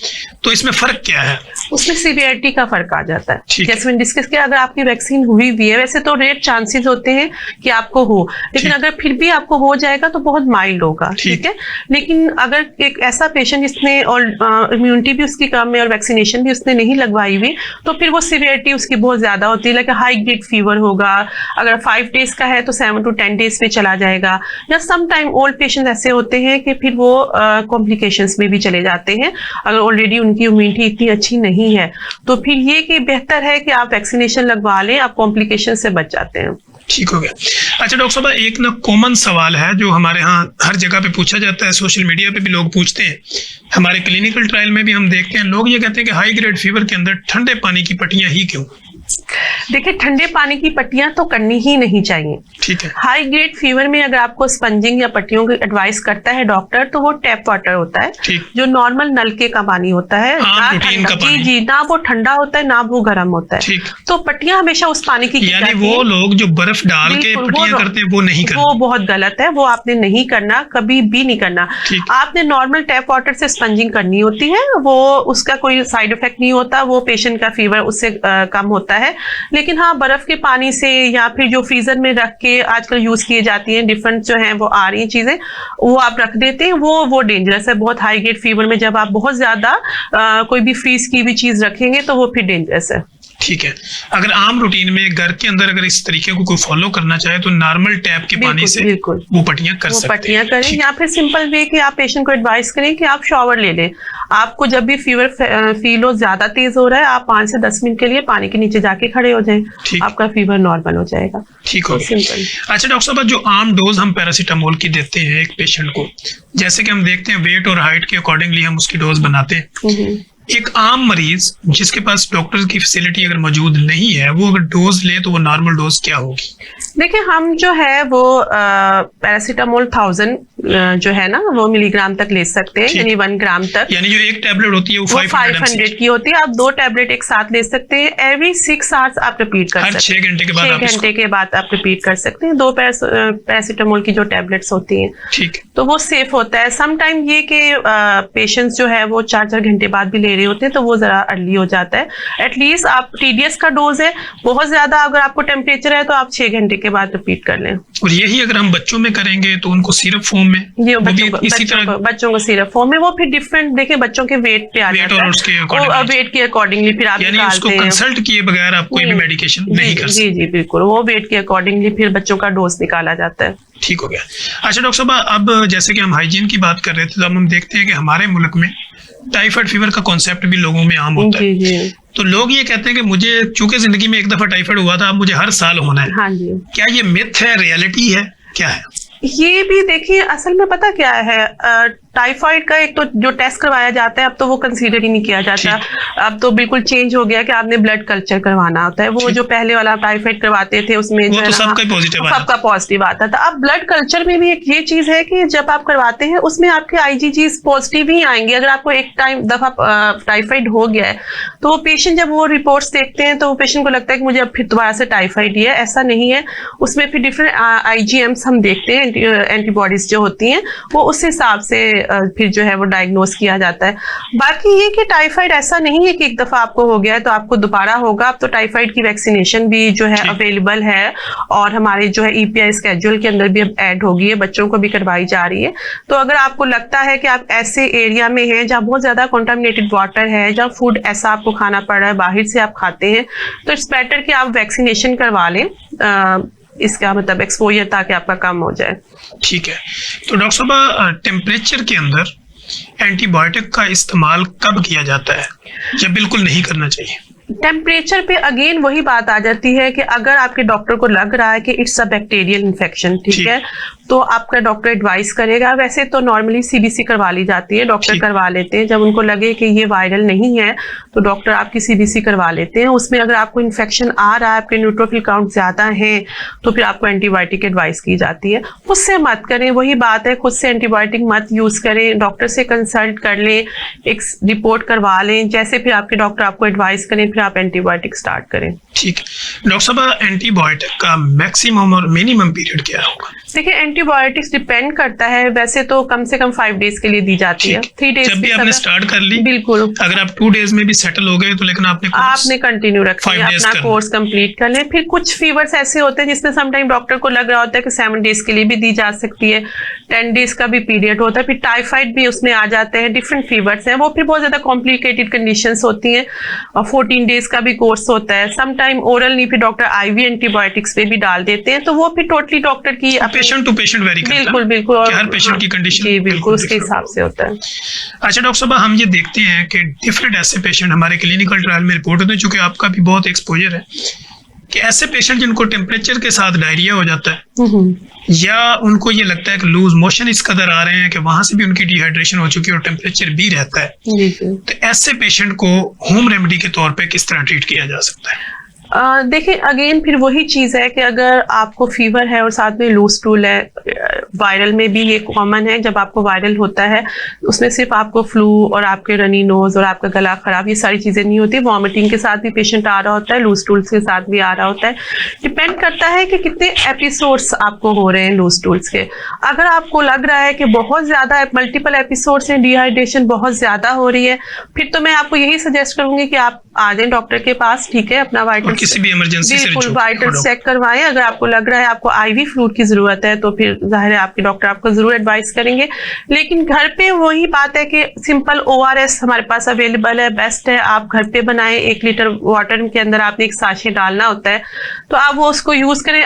तो इसमें फर्क क्या है? उसमें सीवियरिटी का फर्क आ जाता है। जैसे मैंने डिस्कस किया, अगर आपकी वैक्सीन हुई भी है, वैसे तो रेयर चांसेस होते हैं कि आपको हो, लेकिन अगर फिर भी आपको हो जाएगा तो बहुत माइल्ड होगा। ठीक है, लेकिन अगर एक ऐसा पेशेंट जिसने और इम्यूनिटी भी उसकी कम है और वैक्सीनेशन भी उसने नहीं लगवाई हुई, तो फिर वो सीवियरिटी उसकी बहुत ज्यादा होती है। लाइक हाई ग्रेड फीवर होगा, अगर 5 डेज का है तो 7 to 10 डेज पे चला जाएगा। या सम टाइम ओल्ड पेशेंट ऐसे होते हैं कि फिर वो कॉम्प्लिकेशंस में भी चले जाते हैं, अगर ऑलरेडी उनकी इम्यूनिटी इतनी अच्छी नहीं है। तो फिर ये कि बेहतर है कि आप वैक्सीनेशन लगवा लें, आप कॉम्प्लिकेशन से बच जाते हैं। ठीक हो गया। अच्छा डॉक्टर साहब, एक ना कॉमन सवाल है जो हमारे यहाँ हर जगह पे पूछा जाता है, सोशल मीडिया पे भी लोग पूछते हैं, हमारे क्लिनिकल ट्रायल में भी हम देखते हैं, लोग ये कहते हैं कि हाई ग्रेड फीवर के अंदर ठंडे पानी की पट्टियां ही क्यों? देखिए, ठंडे पानी की पट्टियां तो करनी ही नहीं चाहिए। ठीक है। हाई ग्रेड फीवर में अगर आपको स्पंजिंग या पट्टियों की एडवाइस करता है डॉक्टर, तो वो टैप वाटर होता है, जो नॉर्मल नलके का पानी होता है, जी, ना वो ठंडा होता है ना वो गर्म होता है। तो पट्टियां हमेशा उस पानी की, यानी वो लोग जो बर्फ डाल के पट्टियां करते हैं वो नहीं करना, वो बहुत गलत है, वो आपने नहीं करना, कभी भी नहीं करना। आपने नॉर्मल टैप वाटर से स्पंजिंग करनी होती है, वो उसका कोई साइड इफेक्ट नहीं होता, वो पेशेंट का फीवर उससे कम होता है। है, लेकिन हाँ बर्फ के पानी से या फिर जो फ्रीजर में रख के आजकल यूज किए जाती हैं डिफरेंट जो है वो आ रही हैं चीजें, वो आप रख देते हैं, वो डेंजरस है। बहुत हाई ग्रेड फीवर में जब आप बहुत ज्यादा कोई भी फ्रीज की भी चीज रखेंगे तो वो फिर डेंजरस है। ठीक है, अगर आम रूटीन में घर के अंदर अगर इस तरीके को कोई फॉलो करना चाहे तो नॉर्मल टैप के पानी से वो पट्टियां कर सकते हैं। पट्टियां करें, या फिर सिंपल वे कि आप पेशेंट को एडवाइस करें कि आप शॉवर ले लें। आपको जब भी फीवर फील हो, ज्यादा तेज हो रहा है, आप 5 से 10 मिनट के लिए पानी के नीचे जाके खड़े हो जाएं, आपका फीवर नॉर्मल हो जाएगा। ठीक हो गया। अच्छा डॉक्टर साहब, जो आम डोज हम पैरासीटामोल की देते हैं एक पेशेंट को, जैसे कि हम देखते हैं वेट और हाइट के अकॉर्डिंगली हम उसकी डोज बनाते हैं, एक आम मरीज जिसके पास डॉक्टर की फैसिलिटी अगर मौजूद नहीं है, वो अगर डोज ले तो वो नॉर्मल डोज क्या होगी? देखिए, हम जो है वो पैरासीटामोल 1000 जो है ना वो मिलीग्राम तक ले सकते हैं, यानी 1 ग्राम तक। यानी जो एक टैबलेट होती है वो 500 की होती है। आप 2 टैबलेट एक साथ ले सकते हैं। एवरी 6 आवर्स आप रिपीट कर सकते हैं। 6 घंटे के बाद 6 घंटे के बाद आप रिपीट कर सकते हैं 2 पैरासीटामोल की जो टैबलेट्स होती हैं। ठीक, तो वो सेफ होता है। सम टाइम ये कि पेशेंट्स जो है वो 4-4 घंटे बाद भी ले रहे होते हैं, तो वो जरा अर्ली हो जाता है। एटलीस्ट आप TDS का डोज है, बहुत ज्यादा अगर आपको टेम्परेचर है तो आप 6 घंटे के बाद रिपीट कर लें। और यही अगर हम बच्चों में करेंगे तो उनको सिरप फॉर्म में, ये बच्चों को सिरप फॉर्म में, वो फिर डिफरेंट देखें बच्चों के वेट पे आ जाता है, और वेट के अकॉर्डिंगली फिर आप उसको कंसल्ट किए बगैर आप कोई भी मेडिकेशन नहीं कर सकते। जी बिल्कुल, वो वेट के अकॉर्डिंगली फिर बच्चों का डोज निकाला जाता है। ठीक हो गया। अच्छा डॉक्टर साहब, अब जैसे कि हम हाइजीन की बात कर रहे थे, तो हम देखते हैं कि हमारे मुल्क में टाइफाइड फीवर का कॉन्सेप्ट भी लोगों में आम होता है। जी। तो लोग ये कहते हैं कि मुझे चूंकि जिंदगी में एक दफा टाइफाइड हुआ था, अब मुझे हर साल होना है। हाँ जी। क्या ये मिथ है, रियलिटी है, क्या है? ये भी देखिए, असल में पता क्या है, टाइफाइड का एक तो जो टेस्ट करवाया जाता है अब तो वो कंसीडर ही नहीं किया जाता। अब तो बिल्कुल चेंज हो गया कि आपने ब्लड कल्चर करवाना होता है। वो जो पहले वाला टाइफाइड करवाते थे उसमें जो सबका पॉजिटिव आता था। अब ब्लड कल्चर में भी एक ये चीज है कि जब आप करवाते हैं उसमें आपके IgG पॉजिटिव ही आएंगे। अगर आपको एक दफा टाइफाइड हो गया है तो वो पेशेंट जब वो रिपोर्ट्स देखते हैं तो वो पेशेंट को लगता है कि मुझे अब फिर दोबारा से टाइफाइड ही है। ऐसा नहीं है, उसमें फिर डिफरेंट IgMs हम देखते हैं, एंटीबॉडीज जो होती हैं, वो उस हिसाब से फिर जो है वो डायग्नोस किया जाता है। बाकी ये कि टाइफाइड ऐसा नहीं है कि एक दफा आपको हो गया है तो आपको दोबारा होगा। अब तो टाइफाइड की वैक्सीनेशन भी जो है अवेलेबल है, और हमारे जो है EPI स्केड्यूल के अंदर भी अब ऐड होगी है, बच्चों को भी करवाई जा रही है। तो अगर आपको लगता है कि आप ऐसे एरिया में हैं जहाँ बहुत ज्यादा कॉन्टामिनेटेड वाटर है, जहाँ फूड ऐसा आपको खाना पड़ रहा है, बाहर से आप खाते हैं, तो इट्स बेटर कि आप वैक्सीनेशन करवा लें, इसका मतलब एक्सपोजर, ताकि आपका कम हो जाए। ठीक है। तो डॉक्टर साहब, टेम्परेचर के अंदर एंटीबायोटिक का इस्तेमाल कब किया जाता है, जब बिल्कुल नहीं करना चाहिए? टेम्परेचर पे अगेन वही बात आ जाती है कि अगर आपके डॉक्टर को लग रहा है कि इट्स अ बैक्टीरियल इन्फेक्शन, ठीक है, तो आपका डॉक्टर एडवाइस करेगा। वैसे तो नॉर्मली CBC करवा ली जाती है, डॉक्टर करवा लेते हैं। जब उनको लगे कि ये वायरल नहीं है तो डॉक्टर आपकी CBC करवा लेते हैं। उसमें अगर आपको इन्फेक्शन आ रहा है, आपके न्यूट्रोफिल काउंट ज्यादा है, तो फिर आपको एंटीबायोटिक एडवाइस की जाती है। खुद से मत करें, वही बात है, खुद से एंटीबायोटिक मत यूज करें, डॉक्टर से कंसल्ट कर लें, एक रिपोर्ट करवा लें, जैसे फिर आपके डॉक्टर आपको एडवाइस करें फिर आप एंटीबायोटिक स्टार्ट करें। ठीक है। डॉक्टर साहब, एंटीबायोटिक का मैक्सिमम और मिनिमम पीरियड क्या होगा? देखिए, एंटीबायोटिक्स डिपेंड करता है, वैसे तो कम से कम 5 डेज के लिए दी जाती है। 3 डेज जब भी आपने स्टार्ट कर ली, बिल्कुल, अगर आप 2 डेज में भी सेटल हो गए तो लेकिन आपने कंटिन्यू रखना है, अपना कोर्स कंप्लीट कर लें। फिर कुछ फीवर्स ऐसे होते हैं जिसमें समटाइम डॉक्टर को लग रहा होता है कि 7 डेज के लिए भी दी जा सकती है, 10 डेज का भी पीरियड होता है। फिर टाइफाइड भी उसमें आ जाते हैं, डिफरेंट फीवर्स हैं, वो फिर बहुत ज्यादा कॉम्प्लिकेटेड कंडीशंस होती हैं, और 14 डेज का भी कोर्स होता है। समटाइम ओरल नहीं, फिर डॉक्टर IV एंटीबायोटिक्स पे भी डाल देते हैं। तो वो फिर टोटली डॉक्टर की पेशेंट टू पेशेंट वेरी करता है। बिल्कुल, और हर पेशेंट की कंडीशन बिल्कुल उसके हिसाब से होता है। अच्छा डॉक्टर साहब, हम ये देखते हैं कि डिफरेंट ऐसे पेशेंट हमारे क्लिनिकल ट्रायल में रिपोर्ट होते हैं, चूंकि आपका भी बहुत एक्सपोजर है, कि ऐसे पेशेंट जिनको टेम्परेचर के साथ डायरिया हो जाता है, या उनको ये लगता है कि लूज मोशन इस कदर आ रहे हैं कि वहां से भी उनकी डिहाइड्रेशन हो चुकी है और टेम्परेचर भी रहता है, तो ऐसे पेशेंट को होम रेमेडी के तौर पे किस तरह ट्रीट किया जा सकता है? देखिए, अगेन फिर वही चीज है कि अगर आपको फीवर है और साथ में लूज स्टूल है, वायरल में भी ये कॉमन है, जब आपको वायरल होता है उसमें सिर्फ आपको फ्लू और आपके रनी नोज और आपका गला खराब, ये सारी चीजें नहीं होती, वॉमिटिंग के साथ भी पेशेंट आ रहा होता है, लूज स्टूल्स के साथ भी आ रहा होता है। डिपेंड करता है कि कितने एपिसोड्स आपको हो रहे हैं लूज स्टूल्स के। अगर आपको लग रहा है कि बहुत ज्यादा मल्टीपल एपिसोड्स हैं, डिहाइड्रेशन बहुत ज्यादा हो रही है, फिर तो मैं आपको यही सजेस्ट करूंगी कि आप आ जाएं डॉक्टर के पास, ठीक है, अपना वाइटल किसी भी इमरजेंसी से बिल्कुल वाइटल चेक करवाएं। अगर आपको लग रहा है आपको आईवी फ्लूइड की जरूरत है तो फिर जाहिर है आपके डॉक्टर आपको जरूर एडवाइस करेंगे। लेकिन घर पे वही बात है कि सिंपल ORS हमारे पास अवेलेबल है, बेस्ट है। आप घर पे बनाएं, 1 लीटर वाटर के अंदर आपने एक साशे डालना होता है, तो आप वो उसको यूज करें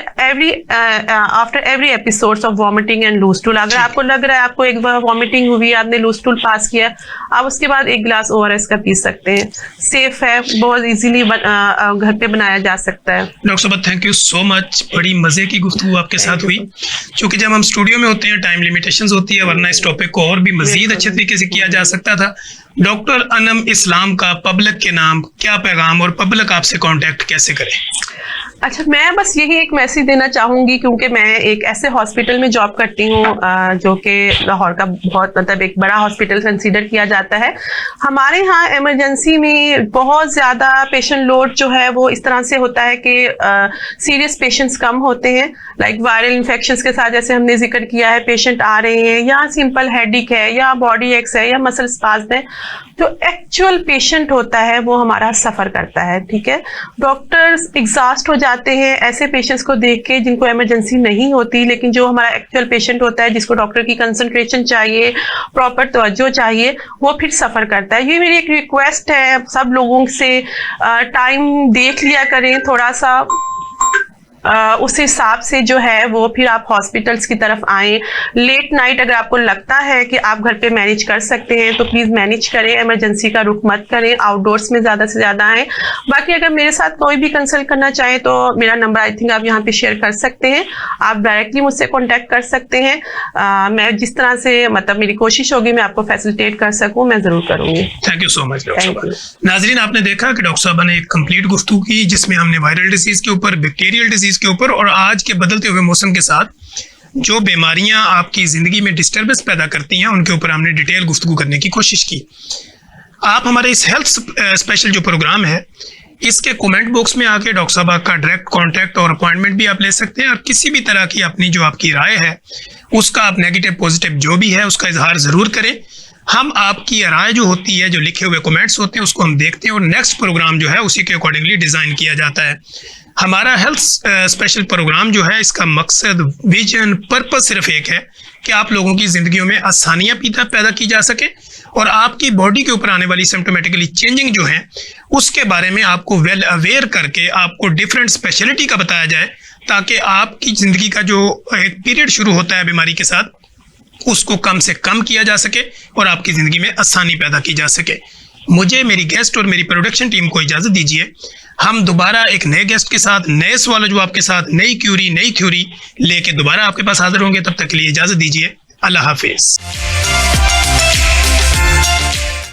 after every episodes of vomiting and loose stool. अगर आपको लग रहा है आपको एक बार वॉमिटिंग हुई, आपने लूज टूल पास किया, आप उसके बाद 1 गिलास ORS का पी सकते हैं। सेफ है, बहुत इजीली घर पे बनाया जा सकता है। डॉक्टर साहब थैंक यू सो मच, बड़ी मजे की गुफ्तगू आपके साथ हुई। क्योंकि जब हम स्टूडियो में होते हैं टाइम लिमिटेशंस होती है, वरना इस टॉपिक को और भी मजीद अच्छे तरीके से किया जा सकता था। डॉक्टर अनम इस्लाम का पब्लिक के नाम क्या पैगाम और पब्लिक आपसे कांटेक्ट कैसे करे? अच्छा, मैं बस यही एक मैसेज देना चाहूंगी, क्योंकि मैं एक ऐसे हॉस्पिटल में जॉब करती हूँ जो कि लाहौर का बहुत मतलब एक बड़ा हॉस्पिटल कंसीडर किया जाता है। हमारे यहाँ इमरजेंसी में बहुत ज़्यादा पेशेंट लोड जो है वो इस तरह से होता है कि सीरियस पेशेंट्स कम होते हैं। लाइक वायरल इन्फेक्शंस के साथ जैसे हमने जिक्र किया है, पेशेंट आ रहे हैं, या सिंपल हेडेक है, या बॉडी एक्स है, या मसल स्पाज्म है। जो एक्चुअल पेशेंट होता है वो हमारा सफ़र करता है, ठीक है। डॉक्टर्स एग्जॉस्ट हो जाते हैं ऐसे पेशेंट्स को देख के जिनको इमरजेंसी नहीं होती, लेकिन जो हमारा एक्चुअल पेशेंट होता है जिसको डॉक्टर की कंसंट्रेशन चाहिए, प्रॉपर तवज्जो चाहिए, वो फिर सफ़र करता है। ये मेरी एक रिक्वेस्ट है सब लोगों से, टाइम देख लिया करें थोड़ा सा, उस हिसाब से जो है वो फिर आप हॉस्पिटल्स की तरफ आएँ। लेट नाइट अगर आपको लगता है कि आप घर पे मैनेज कर सकते हैं तो प्लीज़ मैनेज करें, इमरजेंसी का रुख मत करें, आउटडोर्स में ज़्यादा से ज़्यादा आएँ। बाकी अगर मेरे साथ कोई भी कंसल्ट करना चाहें तो मेरा नंबर आई थिंक आप यहाँ पे शेयर कर सकते हैं, आप डायरेक्टली मुझसे कॉन्टैक्ट कर सकते हैं। मैं जिस तरह से मतलब मेरी कोशिश होगी मैं आपको फैसिलिटेट कर सकूँ, मैं ज़रूर करूँगी। Thank you so much doctor साहब। नाजरीन, आपने देखा कि डॉक्टर साहब ने एक कंप्लीट गुफ्तगू की जिसमें हमने वायरल डिजीज के ऊपर, बैक्टीरियल डिजीज के ऊपर और आज के बदलते हुए मौसम के साथ जो बीमारियां आपकी जिंदगी में डिस्टर्बेंस पैदा करती हैं उनके ऊपर हमने डिटेल गुफ्तगू करने की कोशिश की। आप हमारे इस हेल्थ स्पेशल जो प्रोग्राम है इसके कमेंट बॉक्स में आके डॉक्टर साहब का डायरेक्ट कांटेक्ट और अपॉइंटमेंट भी आप ले सकते हैं, और किसी भी तरह की अपनी जो आपकी राय है उसका आप नेगेटिव पॉजिटिव जो भी है उसका इजहार ज़रूर करें। हम आपकी राय जो होती है, जो लिखे हुए कमेंट्स होते हैं, उसको हम देखते हैं और नेक्स्ट प्रोग्राम जो है उसी के अकॉर्डिंगली डिज़ाइन किया जाता है। हमारा हेल्थ स्पेशल प्रोग्राम जो है इसका मकसद, विजन, पर्पस सिर्फ एक है कि आप लोगों की ज़िंदगियों में आसानियाँ पैदा की जा सके और आपकी बॉडी के ऊपर आने वाली सिम्टोमेटिकली चेंजिंग जो है उसके बारे में आपको वेल अवेयर करके आपको डिफरेंट स्पेशलिटी का बताया जाए, ताकि आपकी ज़िंदगी का जो एक पीरियड शुरू होता है बीमारी के साथ उसको कम से कम किया जा सके और आपकी ज़िंदगी में आसानी पैदा की जा सके। मुझे, मेरी गेस्ट और मेरी प्रोडक्शन टीम को इजाज़त दीजिए। हम दोबारा एक नए गेस्ट के साथ, नए सवाल जवाब के साथ, नई क्यूरी लेके दोबारा आपके पास हाजिर होंगे। तब तक के लिए इजाज़त दीजिए। अल्लाह हाफिज़।